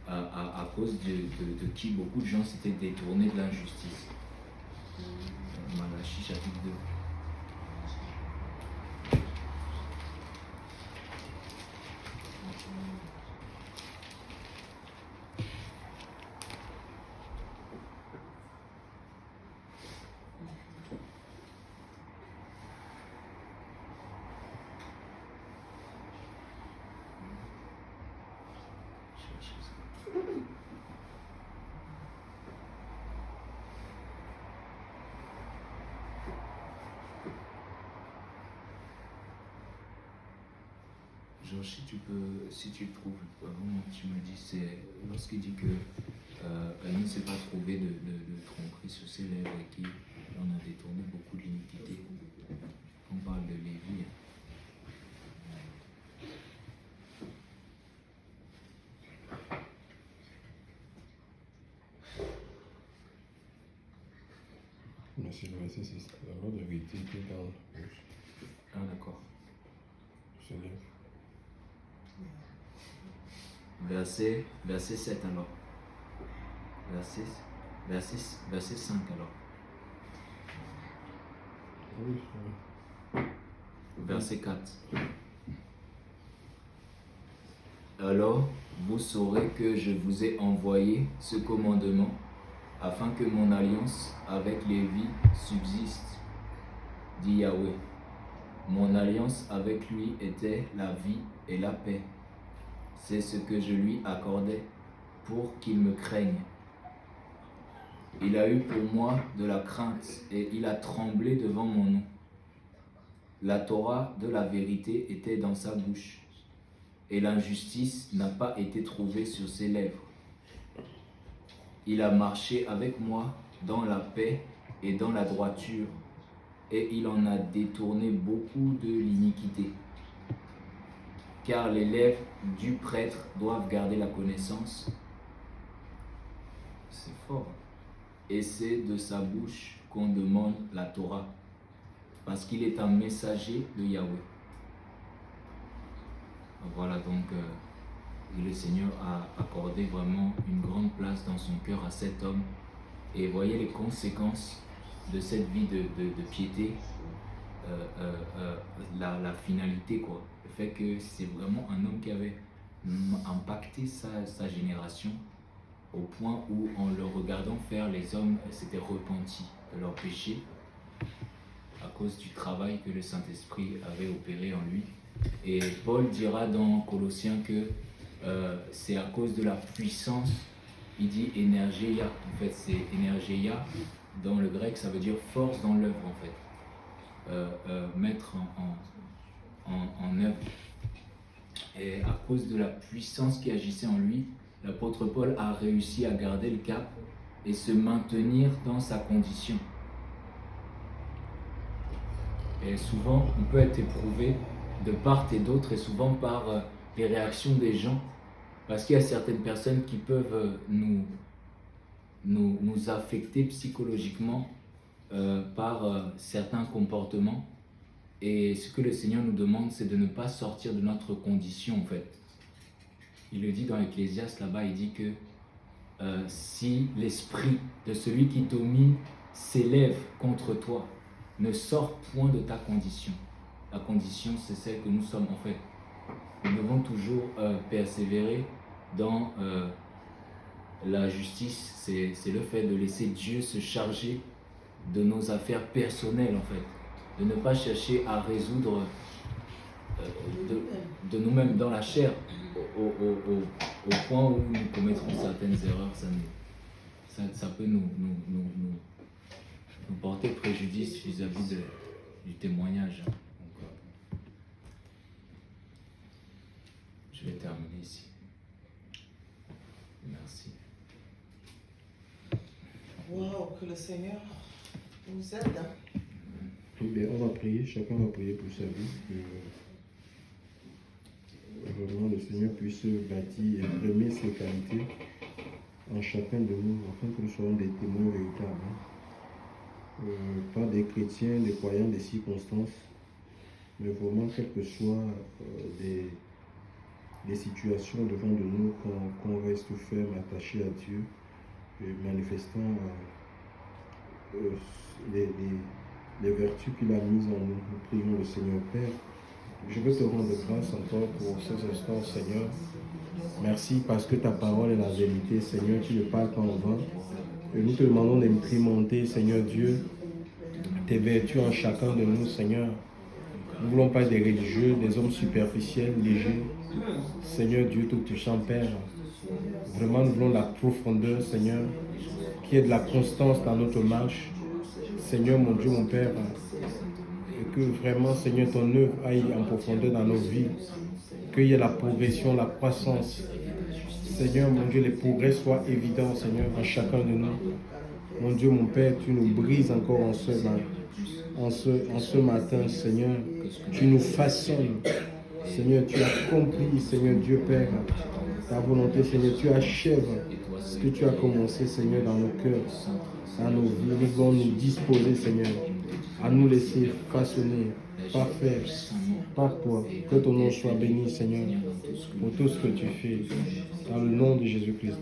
S2: à cause de qui beaucoup de gens s'étaient détournés de l'injustice. Malachie chapitre 2. Georges, si tu trouves, tu me dis, c'est lorsqu'il dit que il ne s'est pas trouvé de tromperie sur ses lèvres et qu'il en a détourné beaucoup de l'iniquité. On parle de Lévi.
S1: Mais c'est le verset, c'est la loi de vérité qui est dans le rouge.
S2: Ah d'accord.
S1: Je lève.
S2: Verset 7 alors. Verset 5 alors.
S1: Oui, oui.
S2: Verset 4. Alors, vous saurez que je vous ai envoyé ce commandement afin que mon alliance avec Lévi subsiste, dit Yahweh. Mon alliance avec lui était la vie et la paix. C'est ce que je lui accordais pour qu'il me craigne. Il a eu pour moi de la crainte et il a tremblé devant mon nom. La Torah de la vérité était dans sa bouche et l'injustice n'a pas été trouvée sur ses lèvres. Il a marché avec moi dans la paix et dans la droiture et il en a détourné beaucoup de l'iniquité. Car les lèvres du prêtre doivent garder la connaissance. C'est fort. Et c'est de sa bouche qu'on demande la Torah, parce qu'il est un messager de Yahweh. Voilà donc, le Seigneur a accordé vraiment une grande place dans son cœur à cet homme. Et voyez les conséquences de cette vie de piété, la finalité, quoi. Le fait que c'est vraiment un homme qui avait impacté sa génération, au point où, en le regardant faire, les hommes s'étaient repentis de leur péché à cause du travail que le Saint-Esprit avait opéré en lui. Et Paul dira dans Colossiens que c'est à cause de la puissance, il dit énergia, en fait c'est énergia, dans le grec ça veut dire force dans l'œuvre en fait, mettre en œuvre. Et à cause de la puissance qui agissait en lui, l'apôtre Paul a réussi à garder le cap et se maintenir dans sa condition. Et souvent, on peut être éprouvé de part et d'autre, et souvent par les réactions des gens, parce qu'il y a certaines personnes qui peuvent nous affecter psychologiquement par certains comportements. Et ce que le Seigneur nous demande, c'est de ne pas sortir de notre condition, en fait. Il le dit dans Ecclésiaste, là-bas, il dit que si l'esprit de celui qui domine s'élève contre toi, ne sort point de ta condition. La condition, c'est celle que nous sommes, en fait. Nous devons toujours persévérer dans la justice. C'est le fait de laisser Dieu se charger de nos affaires personnelles, en fait. De ne pas chercher à résoudre de nous-mêmes dans la chair, au point où nous commettrons certaines erreurs. Ça peut nous porter préjudice vis-à-vis du témoignage. Donc, je vais terminer ici. Merci.
S3: Wow, que le Seigneur nous aide.
S1: Eh bien, on va prier, chacun va prier pour sa vie, que vraiment le Seigneur puisse bâtir et imprimer ses qualités en chacun de nous, afin que nous soyons des témoins véritables. Pas des chrétiens, des croyants, des circonstances, mais vraiment, quelles que soient des situations devant de nous, qu'on reste ferme, attaché à Dieu, et manifestant les vertus qu'il a mises en nous. Nous prions le Seigneur Père. Je veux te rendre grâce encore pour ces instants, Seigneur. Merci parce que ta parole est la vérité, Seigneur. Tu ne parles pas en vain. Et nous te demandons d'imprimenter, Seigneur Dieu, tes vertus en chacun de nous, Seigneur. Nous ne voulons pas des religieux, des hommes superficiels, légers. Seigneur Dieu tout-puissant, Père. Vraiment, nous voulons la profondeur, Seigneur, qui est de la constance dans notre marche. Seigneur, mon Dieu, mon Père, et que vraiment, Seigneur, ton œuvre aille en profondeur dans nos vies, qu'il y ait la progression, la croissance. Seigneur, mon Dieu, les progrès soient évidents, Seigneur, en chacun de nous. Mon Dieu, mon Père, tu nous brises encore en ce matin, Seigneur. Tu nous façonnes. Seigneur, tu accomplis, Seigneur Dieu, Père, ta volonté, Seigneur. Tu achèves ce que tu as commencé, Seigneur, dans nos cœurs, dans nos vies. Nous voulons nous disposer, Seigneur, à nous laisser façonner, parfaire par toi. Que ton nom soit béni, Seigneur, pour tout ce que tu fais. Dans le nom de Jésus-Christ.